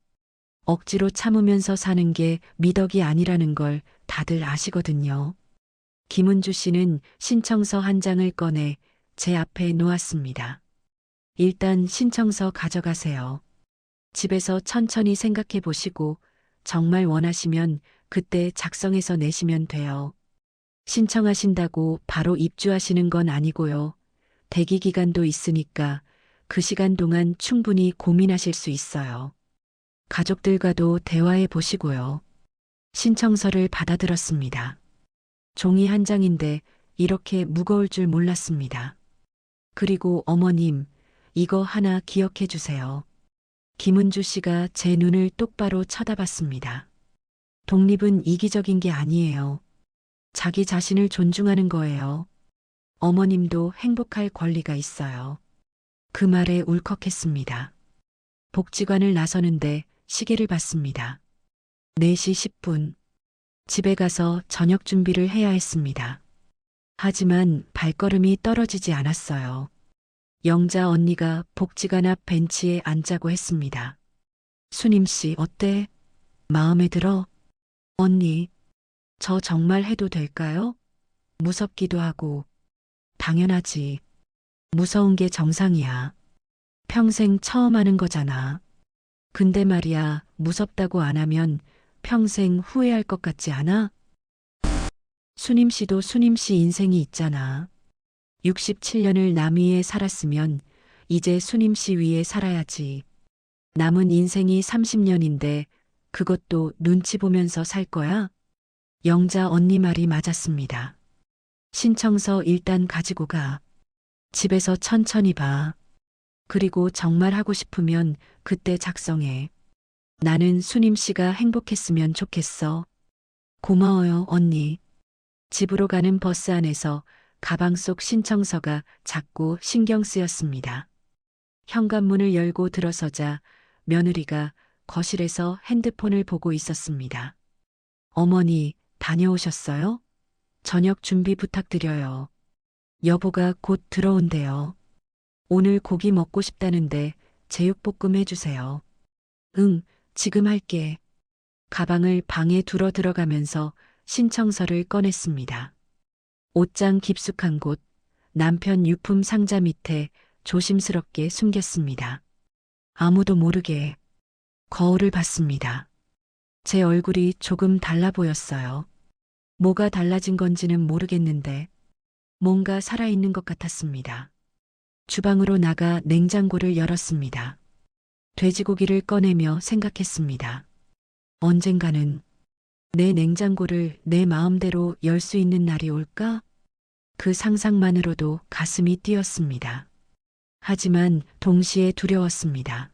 억지로 참으면서 사는 게 미덕이 아니라는 걸 다들 아시거든요. 김은주 씨는 신청서 한 장을 꺼내 제 앞에 놓았습니다. 일단 신청서 가져가세요. 집에서 천천히 생각해 보시고 정말 원하시면 그때 작성해서 내시면 돼요. 신청하신다고 바로 입주하시는 건 아니고요. 대기 기간도 있으니까 그 시간 동안 충분히 고민하실 수 있어요. 가족들과도 대화해 보시고요. 신청서를 받아들었습니다. 종이 한 장인데 이렇게 무거울 줄 몰랐습니다. 그리고 어머님, 이거 하나 기억해 주세요. 김은주 씨가 제 눈을 똑바로 쳐다봤습니다. 독립은 이기적인 게 아니에요. 자기 자신을 존중하는 거예요. 어머님도 행복할 권리가 있어요. 그 말에 울컥했습니다. 복지관을 나서는데 시계를 봤습니다. 4시 10분. 집에 가서 저녁 준비를 해야 했습니다. 하지만 발걸음이 떨어지지 않았어요. 영자 언니가 복지관 앞 벤치에 앉자고 했습니다. 수님 씨, 어때? 마음에 들어? 언니, 저 정말 해도 될까요? 무섭기도 하고. 당연하지. 무서운 게 정상이야. 평생 처음 하는 거잖아. 근데 말이야, 무섭다고 안 하면 평생 후회할 것 같지 않아? 수님 씨도 수님 씨 인생이 있잖아. 67년을 남 위에 살았으면 이제 수님 씨 위에 살아야지. 남은 인생이 30년인데 그것도 눈치 보면서 살 거야? 영자 언니 말이 맞았습니다. 신청서 일단 가지고 가. 집에서 천천히 봐. 그리고 정말 하고 싶으면 그때 작성해. 나는 수님 씨가 행복했으면 좋겠어. 고마워요, 언니. 집으로 가는 버스 안에서 가방 속 신청서가 자꾸 신경 쓰였습니다. 현관문을 열고 들어서자 며느리가 거실에서 핸드폰을 보고 있었습니다. 어머니, 다녀오셨어요? 저녁 준비 부탁드려요. 여보가 곧 들어온대요. 오늘 고기 먹고 싶다는데 제육볶음 해주세요. 응, 지금 할게. 가방을 방에 두러 들어가면서 신청서를 꺼냈습니다. 옷장 깊숙한 곳, 남편 유품 상자 밑에 조심스럽게 숨겼습니다. 아무도 모르게 거울을 봤습니다. 제 얼굴이 조금 달라 보였어요. 뭐가 달라진 건지는 모르겠는데 뭔가 살아있는 것 같았습니다. 주방으로 나가 냉장고를 열었습니다. 돼지고기를 꺼내며 생각했습니다. 언젠가는 내 냉장고를 내 마음대로 열 수 있는 날이 올까? 그 상상만으로도 가슴이 뛰었습니다. 하지만 동시에 두려웠습니다.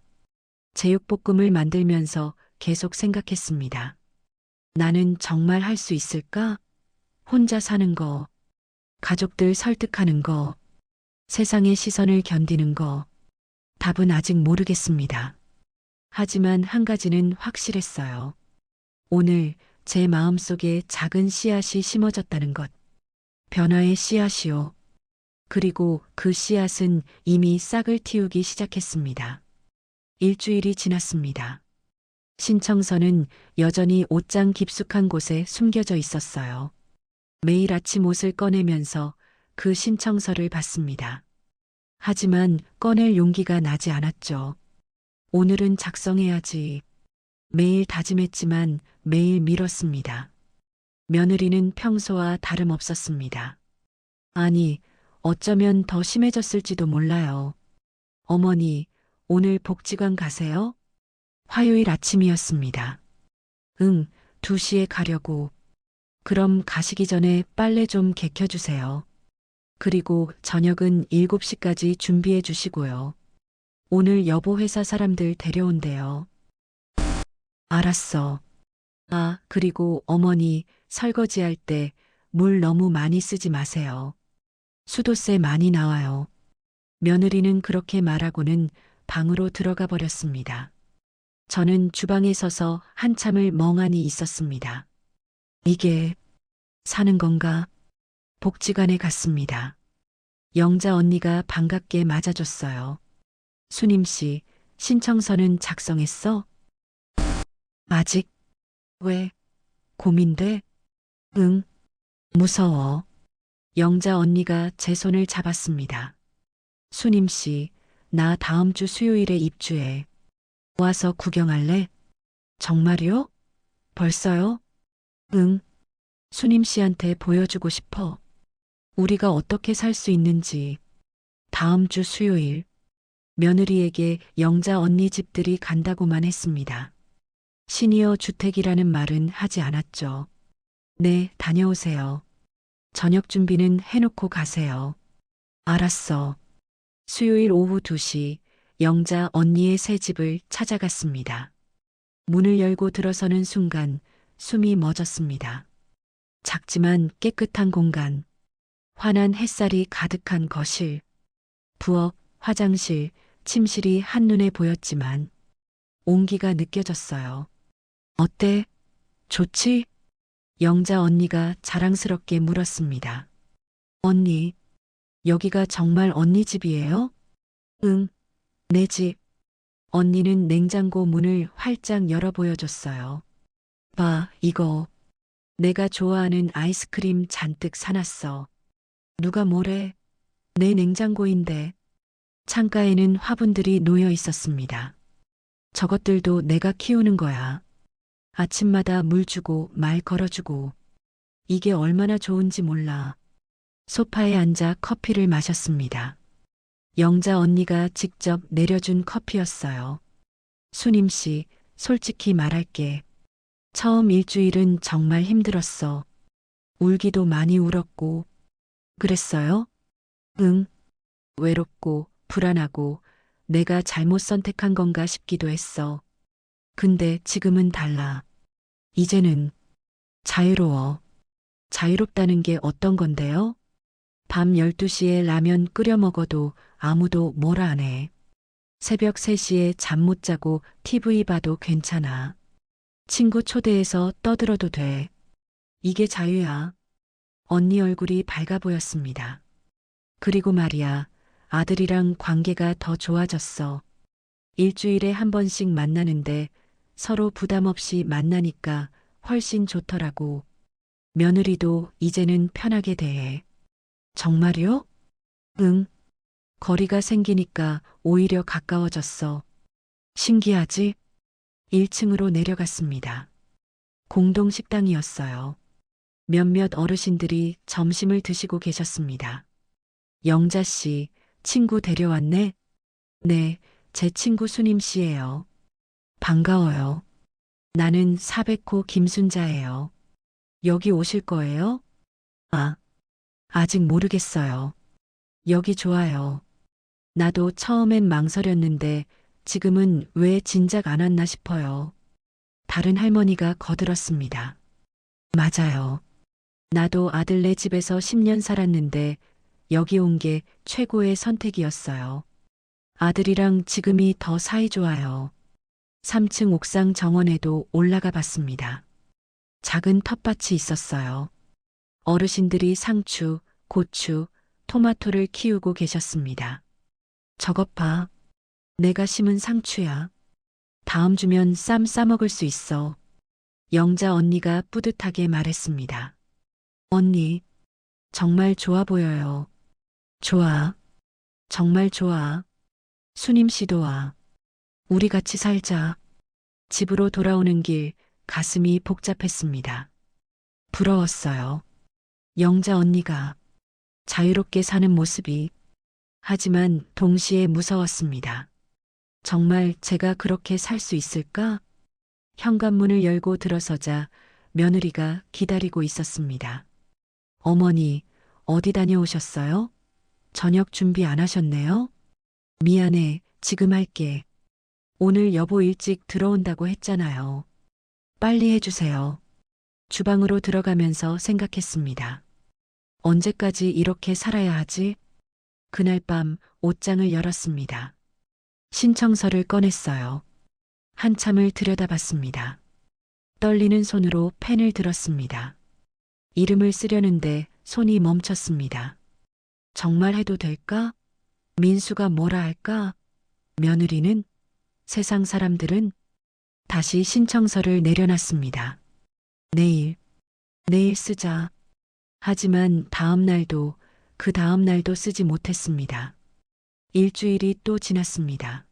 제육볶음을 만들면서 계속 생각했습니다. 나는 정말 할 수 있을까? 혼자 사는 거, 가족들 설득하는 거, 세상의 시선을 견디는 거, 답은 아직 모르겠습니다. 하지만 한 가지는 확실했어요. 오늘 제 마음속에 작은 씨앗이 심어졌다는 것. 변화의 씨앗이요. 그리고 그 씨앗은 이미 싹을 틔우기 시작했습니다. 일주일이 지났습니다. 신청서는 여전히 옷장 깊숙한 곳에 숨겨져 있었어요. 매일 아침 옷을 꺼내면서 그 신청서를 봤습니다. 하지만 꺼낼 용기가 나지 않았죠. 오늘은 작성해야지. 매일 다짐했지만 매일 미뤘습니다. 며느리는 평소와 다름없었습니다. 아니, 어쩌면 더 심해졌을지도 몰라요. 어머니, 오늘 복지관 가세요? 화요일 아침이었습니다. 응, 2시에 가려고. 그럼 가시기 전에 빨래 좀 개켜주세요. 그리고 저녁은 7시까지 준비해 주시고요. 오늘 여보 회사 사람들 데려온대요. 알았어. 아, 그리고 어머니 설거지할 때 물 너무 많이 쓰지 마세요. 수도세 많이 나와요. 며느리는 그렇게 말하고는 방으로 들어가 버렸습니다. 저는 주방에 서서 한참을 멍하니 있었습니다. 이게 사는 건가? 복지관에 갔습니다. 영자 언니가 반갑게 맞아줬어요. 수님 씨, 신청서는 작성했어? 아직? 왜? 고민돼? 응. 무서워. 영자 언니가 제 손을 잡았습니다. 수님 씨, 나 다음 주 수요일에 입주해. 와서 구경할래? 정말요? 벌써요? 응. 수님 씨한테 보여주고 싶어. 우리가 어떻게 살 수 있는지. 다음 주 수요일. 며느리에게 영자 언니 집들이 간다고만 했습니다. 시니어 주택이라는 말은 하지 않았죠. 네, 다녀오세요. 저녁 준비는 해놓고 가세요. 알았어. 수요일 오후 2시, 영자 언니의 새 집을 찾아갔습니다. 문을 열고 들어서는 순간 숨이 멎었습니다. 작지만 깨끗한 공간, 환한 햇살이 가득한 거실, 부엌, 화장실, 침실이 한눈에 보였지만 온기가 느껴졌어요. 어때? 좋지? 영자 언니가 자랑스럽게 물었습니다. 언니, 여기가 정말 언니 집이에요? 응, 내 집. 언니는 냉장고 문을 활짝 열어 보여줬어요. 봐, 이거. 내가 좋아하는 아이스크림 잔뜩 사놨어. 누가 뭐래? 내 냉장고인데. 창가에는 화분들이 놓여 있었습니다. 저것들도 내가 키우는 거야. 아침마다 물 주고 말 걸어주고. 이게 얼마나 좋은지 몰라. 소파에 앉아 커피를 마셨습니다. 영자 언니가 직접 내려준 커피였어요. 수님 씨, 솔직히 말할게. 처음 일주일은 정말 힘들었어. 울기도 많이 울었고. 그랬어요? 응. 외롭고 불안하고 내가 잘못 선택한 건가 싶기도 했어. 근데 지금은 달라. 이제는 자유로워. 자유롭다는 게 어떤 건데요? 밤 12시에 라면 끓여 먹어도 아무도 뭐라 안 해. 새벽 3시에 잠 못 자고 TV 봐도 괜찮아. 친구 초대해서 떠들어도 돼. 이게 자유야. 언니 얼굴이 밝아 보였습니다. 그리고 말이야, 아들이랑 관계가 더 좋아졌어. 일주일에 한 번씩 만나는데 서로 부담 없이 만나니까 훨씬 좋더라고. 며느리도 이제는 편하게 대해. 정말요? 응. 거리가 생기니까 오히려 가까워졌어. 신기하지? 1층으로 내려갔습니다. 공동 식당이었어요. 몇몇 어르신들이 점심을 드시고 계셨습니다. 영자 씨, 친구 데려왔네? 네, 제 친구 수님 씨예요. 반가워요. 나는 400호 김순자예요. 여기 오실 거예요? 아, 아직 모르겠어요. 여기 좋아요. 나도 처음엔 망설였는데 지금은 왜 진작 안 왔나 싶어요. 다른 할머니가 거들었습니다. 맞아요. 나도 아들네 집에서 10년 살았는데 여기 온 게 최고의 선택이었어요. 아들이랑 지금이 더 사이좋아요. 3층 옥상 정원에도 올라가 봤습니다. 작은 텃밭이 있었어요. 어르신들이 상추, 고추, 토마토를 키우고 계셨습니다. 저것 봐. 내가 심은 상추야. 다음 주면 쌈 싸먹을 수 있어. 영자 언니가 뿌듯하게 말했습니다. 언니, 정말 좋아 보여요. 좋아. 정말 좋아. 수님 씨도 와. 우리 같이 살자. 집으로 돌아오는 길 가슴이 복잡했습니다. 부러웠어요. 영자 언니가 자유롭게 사는 모습이. 하지만 동시에 무서웠습니다. 정말 제가 그렇게 살 수 있을까? 현관문을 열고 들어서자 며느리가 기다리고 있었습니다. 어머니, 어디 다녀오셨어요? 저녁 준비 안 하셨네요? 미안해, 지금 할게. 오늘 여보 일찍 들어온다고 했잖아요. 빨리 해주세요. 주방으로 들어가면서 생각했습니다. 언제까지 이렇게 살아야 하지? 그날 밤 옷장을 열었습니다. 신청서를 꺼냈어요. 한참을 들여다봤습니다. 떨리는 손으로 펜을 들었습니다. 이름을 쓰려는데 손이 멈췄습니다. 정말 해도 될까? 민수가 뭐라 할까? 며느리는? 세상 사람들은? 다시 신청서를 내려놨습니다. 내일 쓰자. 하지만 다음 날도 그 다음 날도 쓰지 못했습니다. 일주일이 또 지났습니다.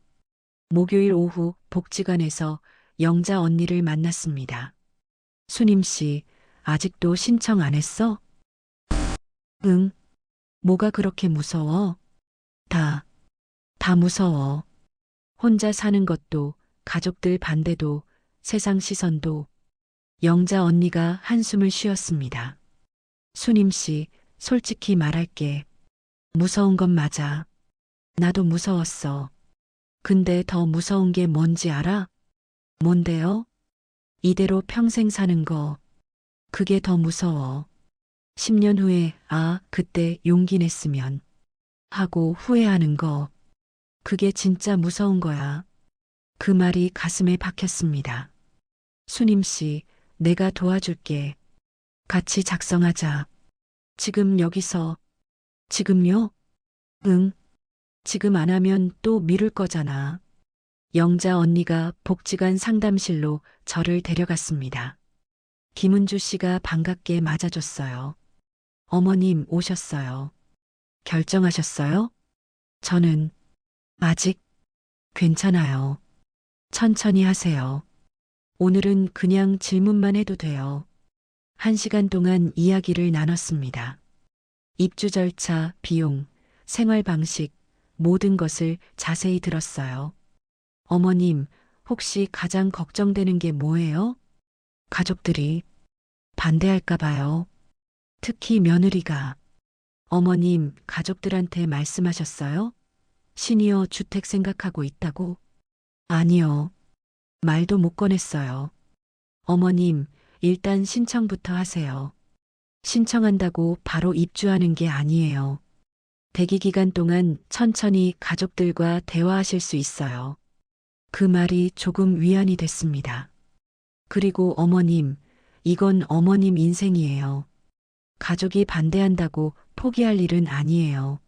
목요일 오후 복지관에서 영자 언니를 만났습니다. 수님 씨, 아직도 신청 안 했어? 응. 뭐가 그렇게 무서워? 다 무서워. 혼자 사는 것도, 가족들 반대도, 세상 시선도. 영자 언니가 한숨을 쉬었습니다. 수님 씨, 솔직히 말할게. 무서운 건 맞아. 나도 무서웠어. 근데 더 무서운 게 뭔지 알아? 뭔데요? 이대로 평생 사는 거. 그게 더 무서워. 10년 후에, 아, 그때 용기 냈으면. 하고 후회하는 거. 그게 진짜 무서운 거야. 그 말이 가슴에 박혔습니다. 수님 씨, 내가 도와줄게. 같이 작성하자. 지금 여기서. 지금요? 응. 지금 안 하면 또 미룰 거잖아. 영자 언니가 복지관 상담실로 저를 데려갔습니다. 김은주 씨가 반갑게 맞아줬어요. 어머님 오셨어요. 결정하셨어요? 저는 아직 괜찮아요. 천천히 하세요. 오늘은 그냥 질문만 해도 돼요. 1시간 동안 이야기를 나눴습니다. 입주 절차, 비용, 생활 방식, 모든 것을 자세히 들었어요. 어머님, 혹시 가장 걱정되는 게 뭐예요? 가족들이 반대할까 봐요. 특히 며느리가. 어머님, 가족들한테 말씀하셨어요? 시니어 주택 생각하고 있다고? 아니요. 말도 못 꺼냈어요. 어머님, 일단 신청부터 하세요. 신청한다고 바로 입주하는 게 아니에요. 대기 기간 동안 천천히 가족들과 대화하실 수 있어요. 그 말이 조금 위안이 됐습니다. 그리고 어머님, 이건 어머님 인생이에요. 가족이 반대한다고 포기할 일은 아니에요.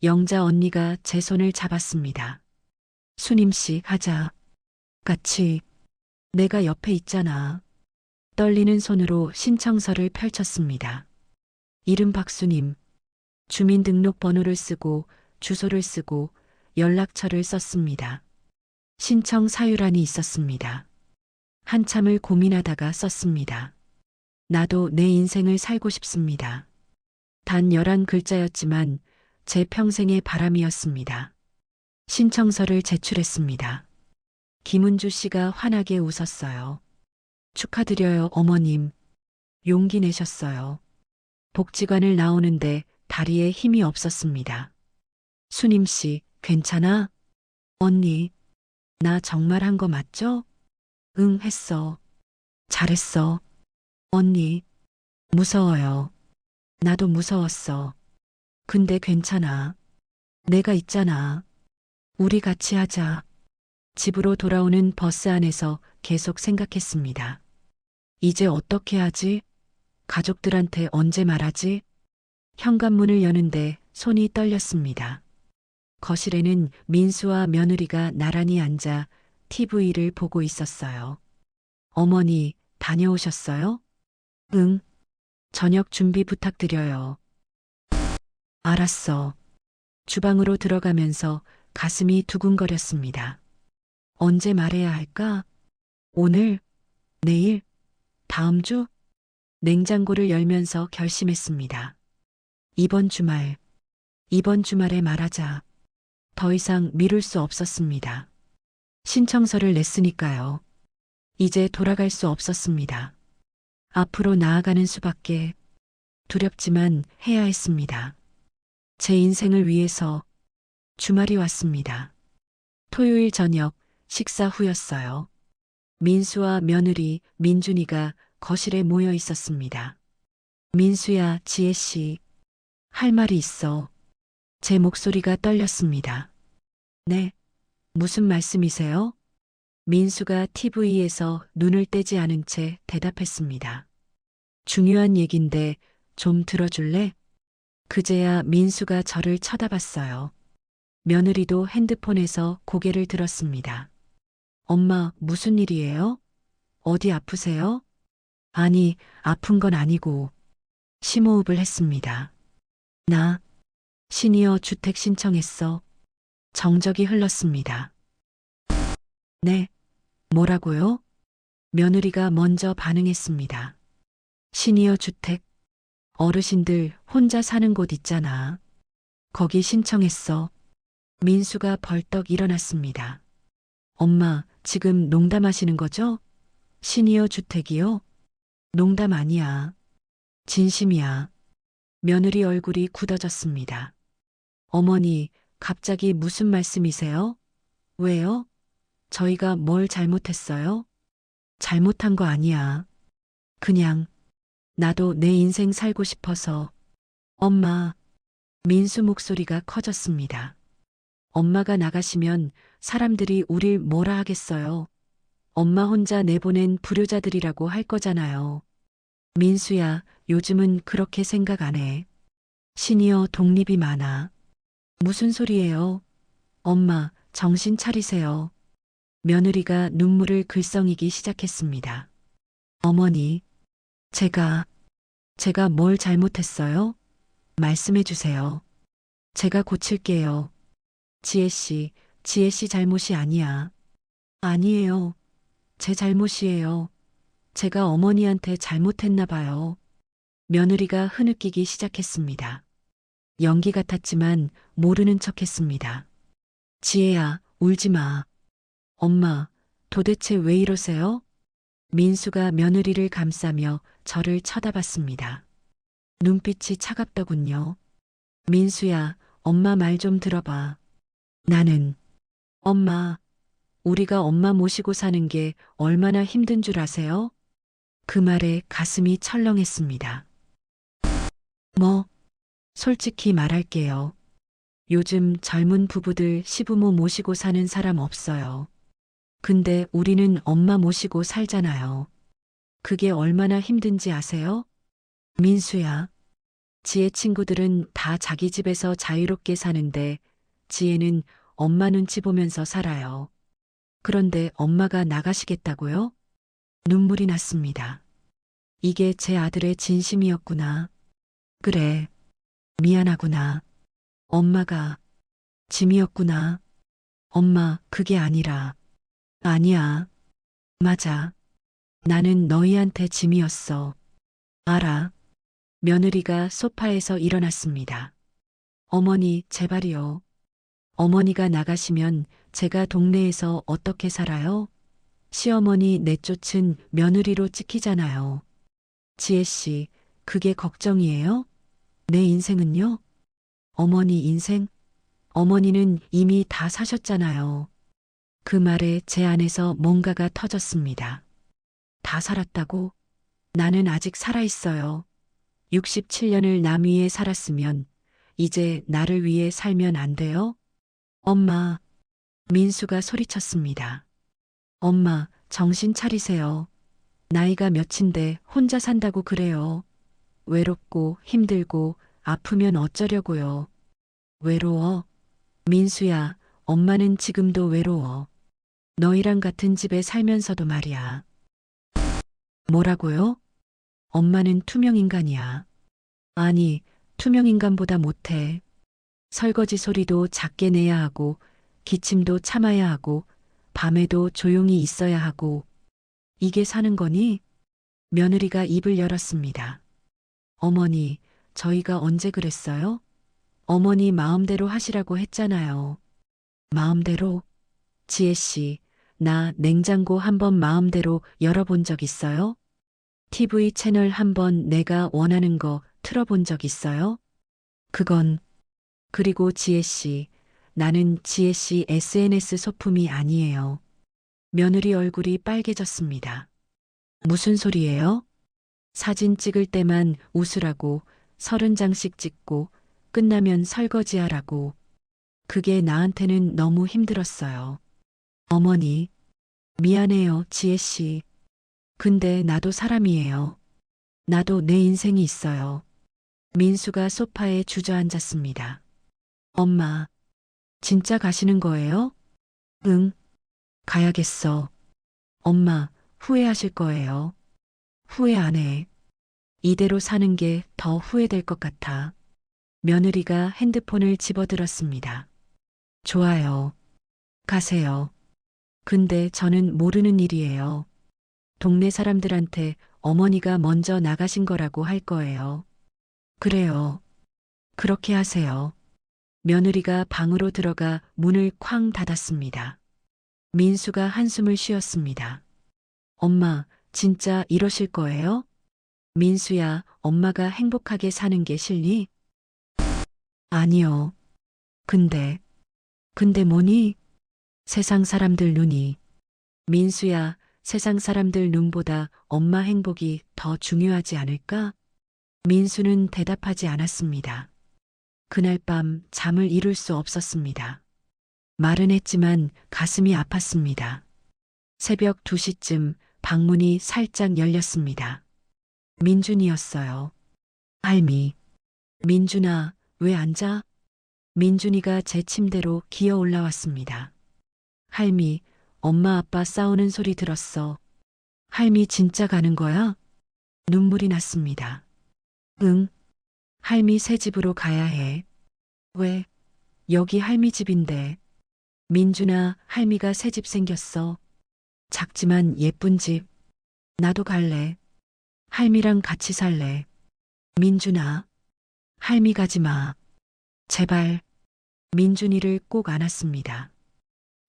영자 언니가 제 손을 잡았습니다. 수님 씨, 하자. 같이. 내가 옆에 있잖아. 떨리는 손으로 신청서를 펼쳤습니다. 이름 박수님. 주민등록번호를 쓰고 주소를 쓰고 연락처를 썼습니다. 신청 사유란이 있었습니다. 한참을 고민하다가 썼습니다. 나도 내 인생을 살고 싶습니다. 단 11글자였지만 제 평생의 바람이었습니다. 신청서를 제출했습니다. 김은주 씨가 환하게 웃었어요. 축하드려요, 어머님. 용기 내셨어요. 복지관을 나오는데 다리에 힘이 없었습니다. 수님 씨, 괜찮아? 언니, 나 정말 한 거 맞죠? 응, 했어. 잘했어. 언니, 무서워요. 나도 무서웠어. 근데 괜찮아. 내가 있잖아. 우리 같이 하자. 집으로 돌아오는 버스 안에서 계속 생각했습니다. 이제 어떻게 하지? 가족들한테 언제 말하지? 현관문을 여는데 손이 떨렸습니다. 거실에는 민수와 며느리가 나란히 앉아 TV를 보고 있었어요. 어머니, 다녀오셨어요? 응. 저녁 준비 부탁드려요. 알았어. 주방으로 들어가면서 가슴이 두근거렸습니다. 언제 말해야 할까? 오늘? 내일? 다음 주? 냉장고를 열면서 결심했습니다. 이번 주말에 말하자. 더 이상 미룰 수 없었습니다. 신청서를 냈으니까요. 이제 돌아갈 수 없었습니다. 앞으로 나아가는 수밖에. 두렵지만 해야 했습니다. 제 인생을 위해서. 주말이 왔습니다. 토요일 저녁 식사 후였어요. 민수와 며느리 민준이가 거실에 모여 있었습니다. 민수야, 지혜씨. 할 말이 있어. 제 목소리가 떨렸습니다. 네. 무슨 말씀이세요? 민수가 TV에서 눈을 떼지 않은 채 대답했습니다. 중요한 얘긴데 좀 들어줄래? 그제야 민수가 저를 쳐다봤어요. 며느리도 핸드폰에서 고개를 들었습니다. 엄마, 무슨 일이에요? 어디 아프세요? 아니, 아픈 건 아니고. 심호흡을 했습니다. 나 시니어 주택 신청했어. 정적이 흘렀습니다. 네. 뭐라고요? 며느리가 먼저 반응했습니다. 시니어 주택. 어르신들 혼자 사는 곳 있잖아. 거기 신청했어. 민수가 벌떡 일어났습니다. 엄마, 지금 농담하시는 거죠? 시니어 주택이요? 농담 아니야. 진심이야. 며느리 얼굴이 굳어졌습니다. 어머니, 갑자기 무슨 말씀이세요? 왜요? 저희가 뭘 잘못했어요? 잘못한 거 아니야. 그냥 나도 내 인생 살고 싶어서. 엄마, 민수 목소리가 커졌습니다. 엄마가 나가시면 사람들이 우릴 뭐라 하겠어요. 엄마 혼자 내보낸 불효자들이라고 할 거잖아요. 민수야, 요즘은 그렇게 생각 안 해. 시니어 독립이 많아. 무슨 소리예요? 엄마, 정신 차리세요. 며느리가 눈물을 글썽이기 시작했습니다. 어머니, 제가 뭘 잘못했어요? 말씀해 주세요. 제가 고칠게요. 지혜 씨 잘못이 아니야. 아니에요. 제 잘못이에요. 제가 어머니한테 잘못했나 봐요. 며느리가 흐느끼기 시작했습니다. 연기 같았지만 모르는 척 했습니다. 지혜야, 울지 마. 엄마, 도대체 왜 이러세요? 민수가 며느리를 감싸며 저를 쳐다봤습니다. 눈빛이 차갑더군요. 민수야, 엄마 말 좀 들어봐. 엄마, 우리가 엄마 모시고 사는 게 얼마나 힘든 줄 아세요? 그 말에 가슴이 철렁했습니다. 솔직히 말할게요. 요즘 젊은 부부들 시부모 모시고 사는 사람 없어요. 근데 우리는 엄마 모시고 살잖아요. 그게 얼마나 힘든지 아세요? 민수야, 지혜 친구들은 다 자기 집에서 자유롭게 사는데 지혜는 엄마 눈치 보면서 살아요. 그런데 엄마가 나가시겠다고요? 눈물이 났습니다. 이게 제 아들의 진심이었구나. 그래, 미안하구나. 엄마가 짐이었구나. 엄마, 그게 아니라. 아니야. 맞아. 나는 너희한테 짐이었어. 알아. 며느리가 소파에서 일어났습니다. 어머니, 제발이요. 어머니가 나가시면 제가 동네에서 어떻게 살아요? 시어머니 내쫓은 며느리로 찍히잖아요. 지혜 씨, 그게 걱정이에요? 내 인생은요? 어머니 인생? 어머니는 이미 다 사셨잖아요. 그 말에 제 안에서 뭔가가 터졌습니다. 다 살았다고? 나는 아직 살아있어요. 67년을 남 위에 살았으면 이제 나를 위해 살면 안 돼요? 엄마, 민수가 소리쳤습니다. 엄마, 정신 차리세요. 나이가 몇인데 혼자 산다고 그래요. 외롭고 힘들고 아프면 어쩌려고요. 외로워? 민수야, 엄마는 지금도 외로워. 너희랑 같은 집에 살면서도 말이야. 뭐라고요? 엄마는 투명인간이야. 아니, 투명인간보다 못해. 설거지 소리도 작게 내야 하고, 기침도 참아야 하고, 밤에도 조용히 있어야 하고. 이게 사는 거니? 며느리가 입을 열었습니다. 어머니, 저희가 언제 그랬어요? 어머니 마음대로 하시라고 했잖아요. 마음대로? 지혜 씨, 나 냉장고 한번 마음대로 열어본 적 있어요? TV 채널 한번 내가 원하는 거 틀어본 적 있어요? 그리고 지혜 씨, 나는 지혜 씨 SNS 소품이 아니에요. 며느리 얼굴이 빨개졌습니다. 무슨 소리예요? 사진 찍을 때만 웃으라고 30장씩 찍고 끝나면 설거지하라고. 그게 나한테는 너무 힘들었어요. 어머니, 미안해요, 지혜 씨. 근데 나도 사람이에요. 나도 내 인생이 있어요. 민수가 소파에 주저앉았습니다. 엄마, 진짜 가시는 거예요? 응, 가야겠어. 엄마, 후회하실 거예요. 후회 안 해. 이대로 사는 게 더 후회될 것 같아. 며느리가 핸드폰을 집어들었습니다. 좋아요. 가세요. 근데 저는 모르는 일이에요. 동네 사람들한테 어머니가 먼저 나가신 거라고 할 거예요. 그래요. 그렇게 하세요. 며느리가 방으로 들어가 문을 쾅 닫았습니다. 민수가 한숨을 쉬었습니다. 엄마, 진짜 이러실 거예요? 민수야, 엄마가 행복하게 사는 게 싫니? 아니요. 근데 뭐니? 세상 사람들 눈이. 민수야, 세상 사람들 눈보다 엄마 행복이 더 중요하지 않을까? 민수는 대답하지 않았습니다. 그날 밤 잠을 이룰 수 없었습니다. 말은 했지만 가슴이 아팠습니다. 새벽 2시쯤 방문이 살짝 열렸습니다. 민준이었어요. 할미. 민준아, 왜 앉아? 민준이가 제 침대로 기어 올라왔습니다. 할미, 엄마 아빠 싸우는 소리 들었어. 할미 진짜 가는 거야? 눈물이 났습니다. 응. 할미 새 집으로 가야 해. 왜? 여기 할미 집인데. 민준아, 할미가 새 집 생겼어. 작지만 예쁜 집. 나도 갈래. 할미랑 같이 살래. 민준아, 할미 가지 마. 제발. 민준이를 꼭 안았습니다.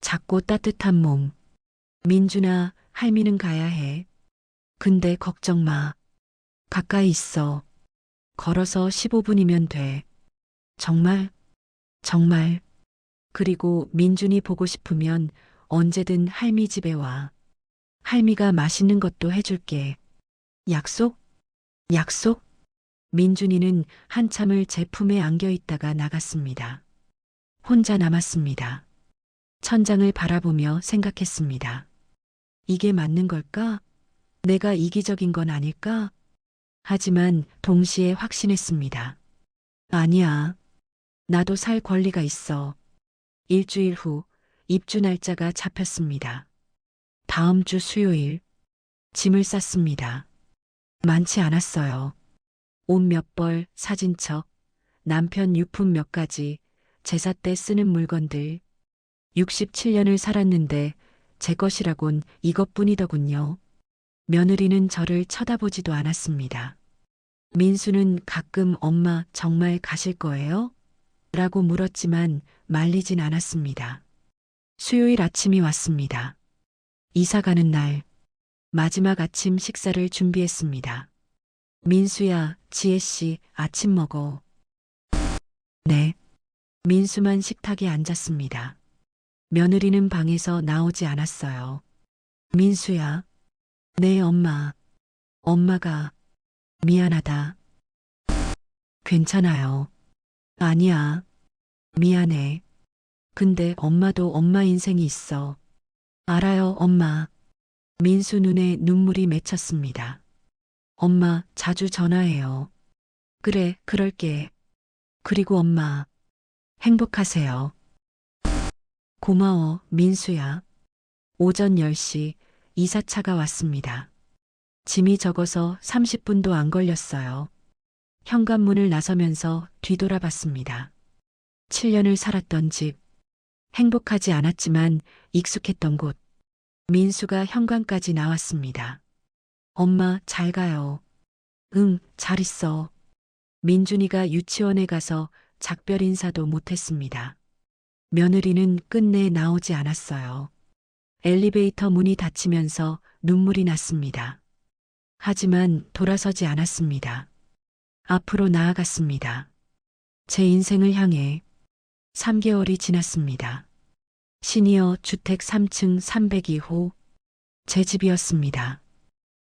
작고 따뜻한 몸. 민준아, 할미는 가야 해. 근데 걱정 마. 가까이 있어. 걸어서 15분이면 돼. 정말? 정말. 그리고 민준이 보고 싶으면 언제든 할미 집에 와. 할미가 맛있는 것도 해줄게. 약속? 약속? 민준이는 한참을 제 품에 안겨 있다가 나갔습니다. 혼자 남았습니다. 천장을 바라보며 생각했습니다. 이게 맞는 걸까? 내가 이기적인 건 아닐까? 하지만 동시에 확신했습니다. 아니야. 나도 살 권리가 있어. 일주일 후 입주 날짜가 잡혔습니다. 다음 주 수요일. 짐을 쌌습니다. 많지 않았어요. 옷 몇 벌, 사진첩, 남편 유품 몇 가지, 제사 때 쓰는 물건들. 67년을 살았는데 제 것이라곤 이것뿐이더군요. 며느리는 저를 쳐다보지도 않았습니다. 민수는 가끔 엄마 정말 가실 거예요? 라고 물었지만 말리진 않았습니다. 수요일 아침이 왔습니다. 이사 가는 날, 마지막 아침 식사를 준비했습니다. 민수야, 지혜씨, 아침 먹어. 네. 민수만 식탁에 앉았습니다. 며느리는 방에서 나오지 않았어요. 민수야. 네, 엄마. 엄마가 미안하다. 괜찮아요. 아니야. 미안해. 근데 엄마도 엄마 인생이 있어. 알아요, 엄마. 민수 눈에 눈물이 맺혔습니다. 엄마, 자주 전화해요. 그래, 그럴게. 그리고 엄마, 행복하세요. 고마워, 민수야. 오전 10시 이사차가 왔습니다. 짐이 적어서 30분도 안 걸렸어요. 현관문을 나서면서 뒤돌아봤습니다. 7년을 살았던 집. 행복하지 않았지만 익숙했던 곳. 민수가 현관까지 나왔습니다. 엄마, 잘 가요. 응, 잘 있어. 민준이가 유치원에 가서 작별 인사도 못했습니다. 며느리는 끝내 나오지 않았어요. 엘리베이터 문이 닫히면서 눈물이 났습니다. 하지만 돌아서지 않았습니다. 앞으로 나아갔습니다. 제 인생을 향해 3개월이 지났습니다. 시니어 주택 3층 302호 제 집이었습니다.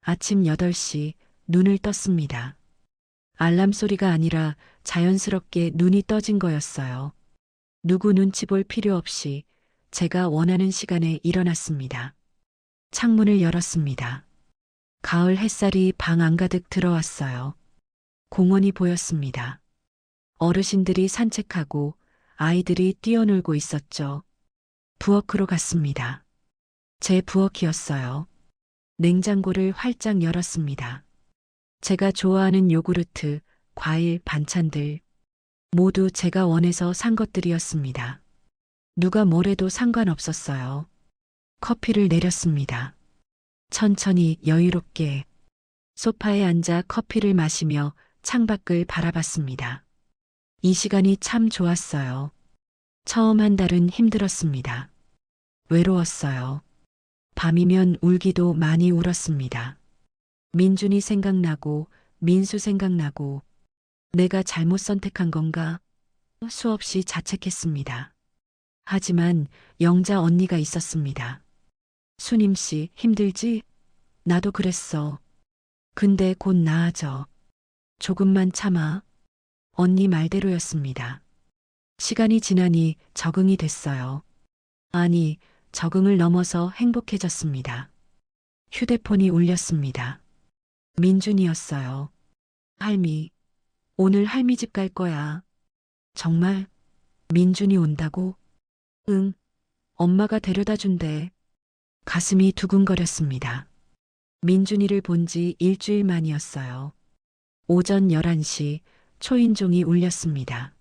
아침 8시 눈을 떴습니다. 알람 소리가 아니라 자연스럽게 눈이 떠진 거였어요. 누구 눈치 볼 필요 없이 제가 원하는 시간에 일어났습니다. 창문을 열었습니다. 가을 햇살이 방 안가득 들어왔어요. 공원이 보였습니다. 어르신들이 산책하고 아이들이 뛰어놀고 있었죠. 부엌으로 갔습니다. 제 부엌이었어요. 냉장고를 활짝 열었습니다. 제가 좋아하는 요구르트, 과일, 반찬들 모두 제가 원해서 산 것들이었습니다. 누가 뭐래도 상관없었어요. 커피를 내렸습니다. 천천히 여유롭게 소파에 앉아 커피를 마시며 창밖을 바라봤습니다. 이 시간이 참 좋았어요. 처음 한 달은 힘들었습니다. 외로웠어요. 밤이면 울기도 많이 울었습니다. 민준이 생각나고 민수 생각나고 내가 잘못 선택한 건가? 수없이 자책했습니다. 하지만 영자 언니가 있었습니다. 수님 씨, 힘들지? 나도 그랬어. 근데 곧 나아져. 조금만 참아. 언니 말대로였습니다. 시간이 지나니 적응이 됐어요. 아니, 적응을 넘어서 행복해졌습니다. 휴대폰이 울렸습니다. 민준이었어요. 할미, 오늘 할미 집 갈 거야. 정말? 민준이 온다고? 응, 엄마가 데려다 준대. 가슴이 두근거렸습니다. 민준이를 본 지 일주일 만이었어요. 오전 11시 초인종이 울렸습니다.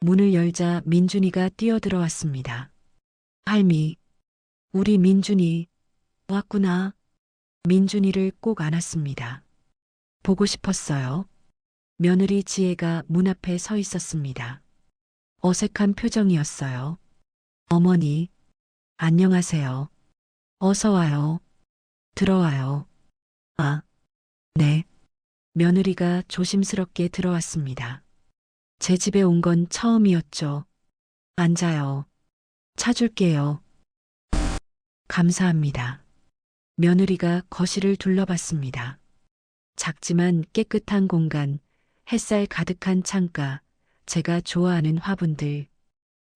문을 열자 민준이가 뛰어들어왔습니다. 할미, 우리 민준이 왔구나. 민준이를 꼭 안았습니다. 보고 싶었어요. 며느리 지혜가 문 앞에 서 있었습니다. 어색한 표정이었어요. 어머니, 안녕하세요. 어서 와요. 들어와요. 아, 네. 며느리가 조심스럽게 들어왔습니다. 제 집에 온 건 처음이었죠. 앉아요. 차 줄게요. 감사합니다. 며느리가 거실을 둘러봤습니다. 작지만 깨끗한 공간, 햇살 가득한 창가, 제가 좋아하는 화분들.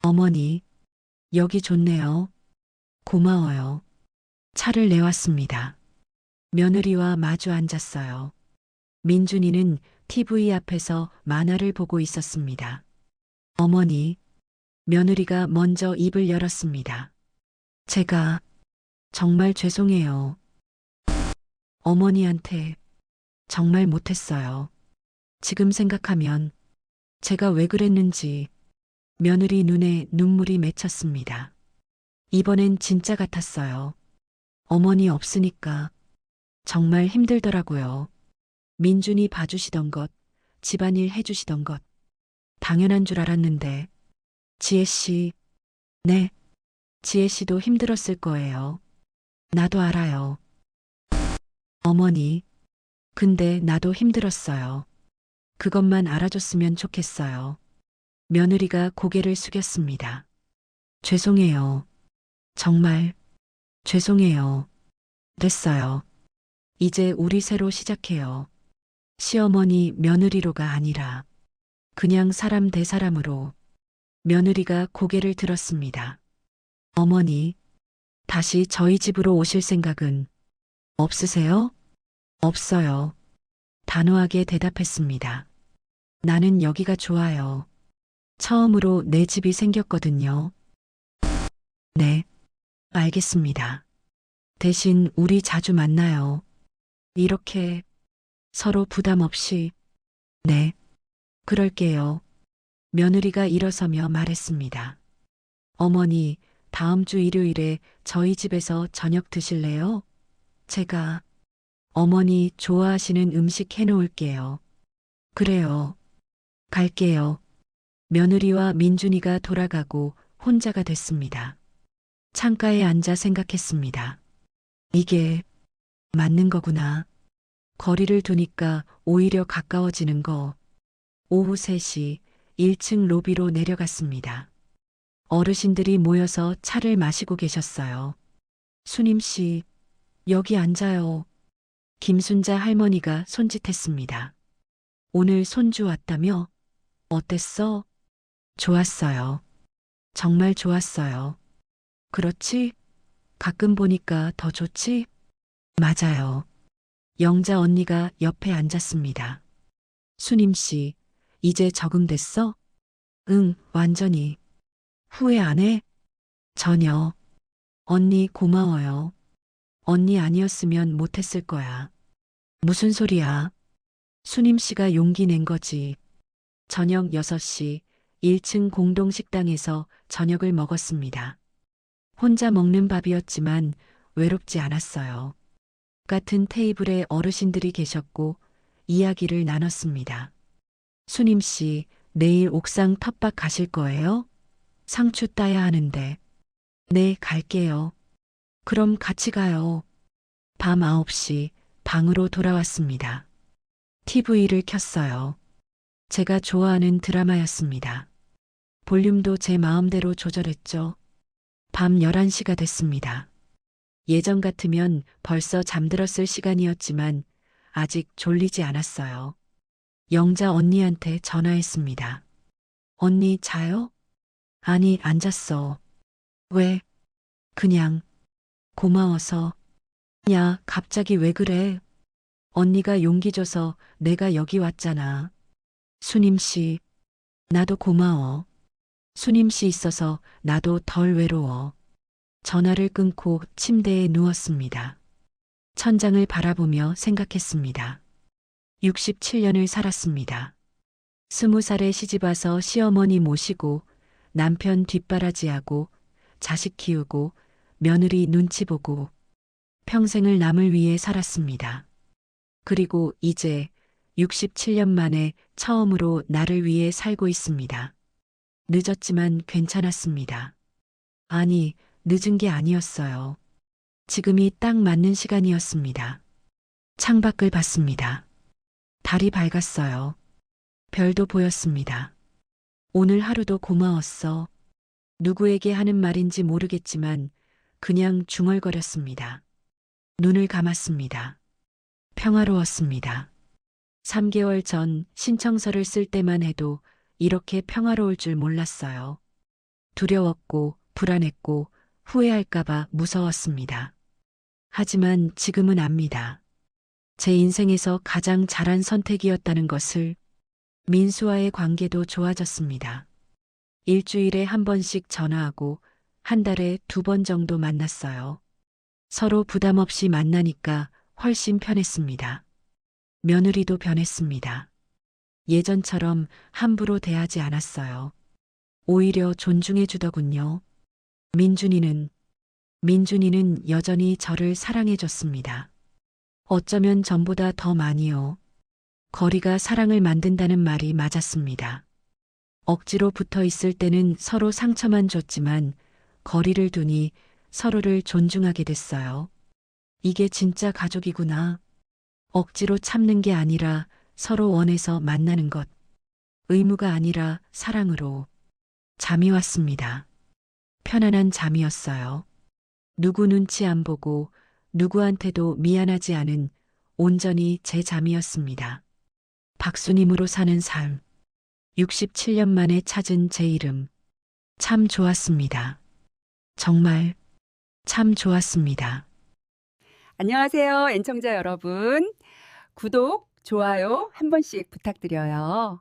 어머니, 여기 좋네요. 고마워요. 차를 내왔습니다. 며느리와 마주 앉았어요. 민준이는 TV 앞에서 만화를 보고 있었습니다. 어머니, 며느리가 먼저 입을 열었습니다. 제가 정말 죄송해요. 어머니한테 정말 못했어요. 지금 생각하면 제가 왜 그랬는지 며느리 눈에 눈물이 맺혔습니다. 이번엔 진짜 같았어요. 어머니 없으니까 정말 힘들더라고요. 민준이 봐주시던 것, 집안일 해주시던 것, 당연한 줄 알았는데, 지혜 씨, 네, 지혜 씨도 힘들었을 거예요. 나도 알아요. 어머니, 근데 나도 힘들었어요. 그것만 알아줬으면 좋겠어요. 며느리가 고개를 숙였습니다. 죄송해요. 정말, 죄송해요. 됐어요. 이제 우리 새로 시작해요. 시어머니 며느리로가 아니라 그냥 사람 대 사람으로. 며느리가 고개를 들었습니다. 어머니, 다시 저희 집으로 오실 생각은 없으세요? 없어요. 단호하게 대답했습니다. 나는 여기가 좋아요. 처음으로 내 집이 생겼거든요. 네, 알겠습니다. 대신 우리 자주 만나요. 이렇게 서로 부담 없이. 네, 그럴게요. 며느리가 일어서며 말했습니다. 어머니, 다음 주 일요일에 저희 집에서 저녁 드실래요? 제가 어머니 좋아하시는 음식 해놓을게요. 그래요. 갈게요. 며느리와 민준이가 돌아가고 혼자가 됐습니다. 창가에 앉아 생각했습니다. 이게 맞는 거구나. 거리를 두니까 오히려 가까워지는 거. 오후 3시 1층 로비로 내려갔습니다. 어르신들이 모여서 차를 마시고 계셨어요. 수님 씨, 여기 앉아요. 김순자 할머니가 손짓했습니다. 오늘 손주 왔다며? 어땠어? 좋았어요. 정말 좋았어요. 그렇지? 가끔 보니까 더 좋지? 맞아요. 영자 언니가 옆에 앉았습니다. 수님 씨, 이제 적응됐어? 응, 완전히. 후회 안 해? 전혀. 언니 고마워요. 언니 아니었으면 못했을 거야. 무슨 소리야? 수님 씨가 용기 낸 거지. 저녁 6시 1층 공동식당에서 저녁을 먹었습니다. 혼자 먹는 밥이었지만 외롭지 않았어요. 같은 테이블에 어르신들이 계셨고 이야기를 나눴습니다. 수님 씨, 내일 옥상 텃밭 가실 거예요? 상추 따야 하는데. 네, 갈게요. 그럼 같이 가요. 밤 9시 방으로 돌아왔습니다. TV를 켰어요. 제가 좋아하는 드라마였습니다. 볼륨도 제 마음대로 조절했죠. 밤 11시가 됐습니다. 예전 같으면 벌써 잠들었을 시간이었지만 아직 졸리지 않았어요. 영자 언니한테 전화했습니다. 언니 자요? 아니, 안 잤어. 왜? 그냥 고마워서. 야, 갑자기 왜 그래? 언니가 용기 줘서 내가 여기 왔잖아. 수님 씨, 나도 고마워. 수님 씨 있어서 나도 덜 외로워. 전화를 끊고 침대에 누웠습니다. 천장을 바라보며 생각했습니다. 67년을 살았습니다. 20살에 시집와서 시어머니 모시고 남편 뒷바라지하고 자식 키우고 며느리 눈치 보고 평생을 남을 위해 살았습니다. 그리고 이제 67년 만에 처음으로 나를 위해 살고 있습니다. 늦었지만 괜찮았습니다. 아니, 늦은 게 아니었어요. 지금이 딱 맞는 시간이었습니다. 창밖을 봤습니다. 달이 밝았어요. 별도 보였습니다. 오늘 하루도 고마웠어. 누구에게 하는 말인지 모르겠지만 그냥 중얼거렸습니다. 눈을 감았습니다. 평화로웠습니다. 3개월 전 신청서를 쓸 때만 해도 이렇게 평화로울 줄 몰랐어요. 두려웠고 불안했고 후회할까봐 무서웠습니다. 하지만 지금은 압니다. 제 인생에서 가장 잘한 선택이었다는 것을. 민수와의 관계도 좋아졌습니다. 일주일에 한 번씩 전화하고 한 달에 2번 정도 만났어요. 서로 부담 없이 만나니까 훨씬 편했습니다. 며느리도 변했습니다. 예전처럼 함부로 대하지 않았어요. 오히려 존중해 주더군요. 민준이는 여전히 저를 사랑해 줬습니다. 어쩌면 전보다 더 많이요. 거리가 사랑을 만든다는 말이 맞았습니다. 억지로 붙어 있을 때는 서로 상처만 줬지만 거리를 두니 서로를 존중하게 됐어요. 이게 진짜 가족이구나. 억지로 참는 게 아니라 서로 원해서 만나는 것. 의무가 아니라 사랑으로. 잠이 왔습니다. 편안한 잠이었어요. 누구 눈치 안 보고 누구한테도 미안하지 않은 온전히 제 잠이었습니다. 박수님으로 사는 삶. 67년 만에 찾은 제 이름. 참 좋았습니다. 정말 참 좋았습니다. 안녕하세요, 애청자 여러분. 구독, 좋아요 한 번씩 부탁드려요.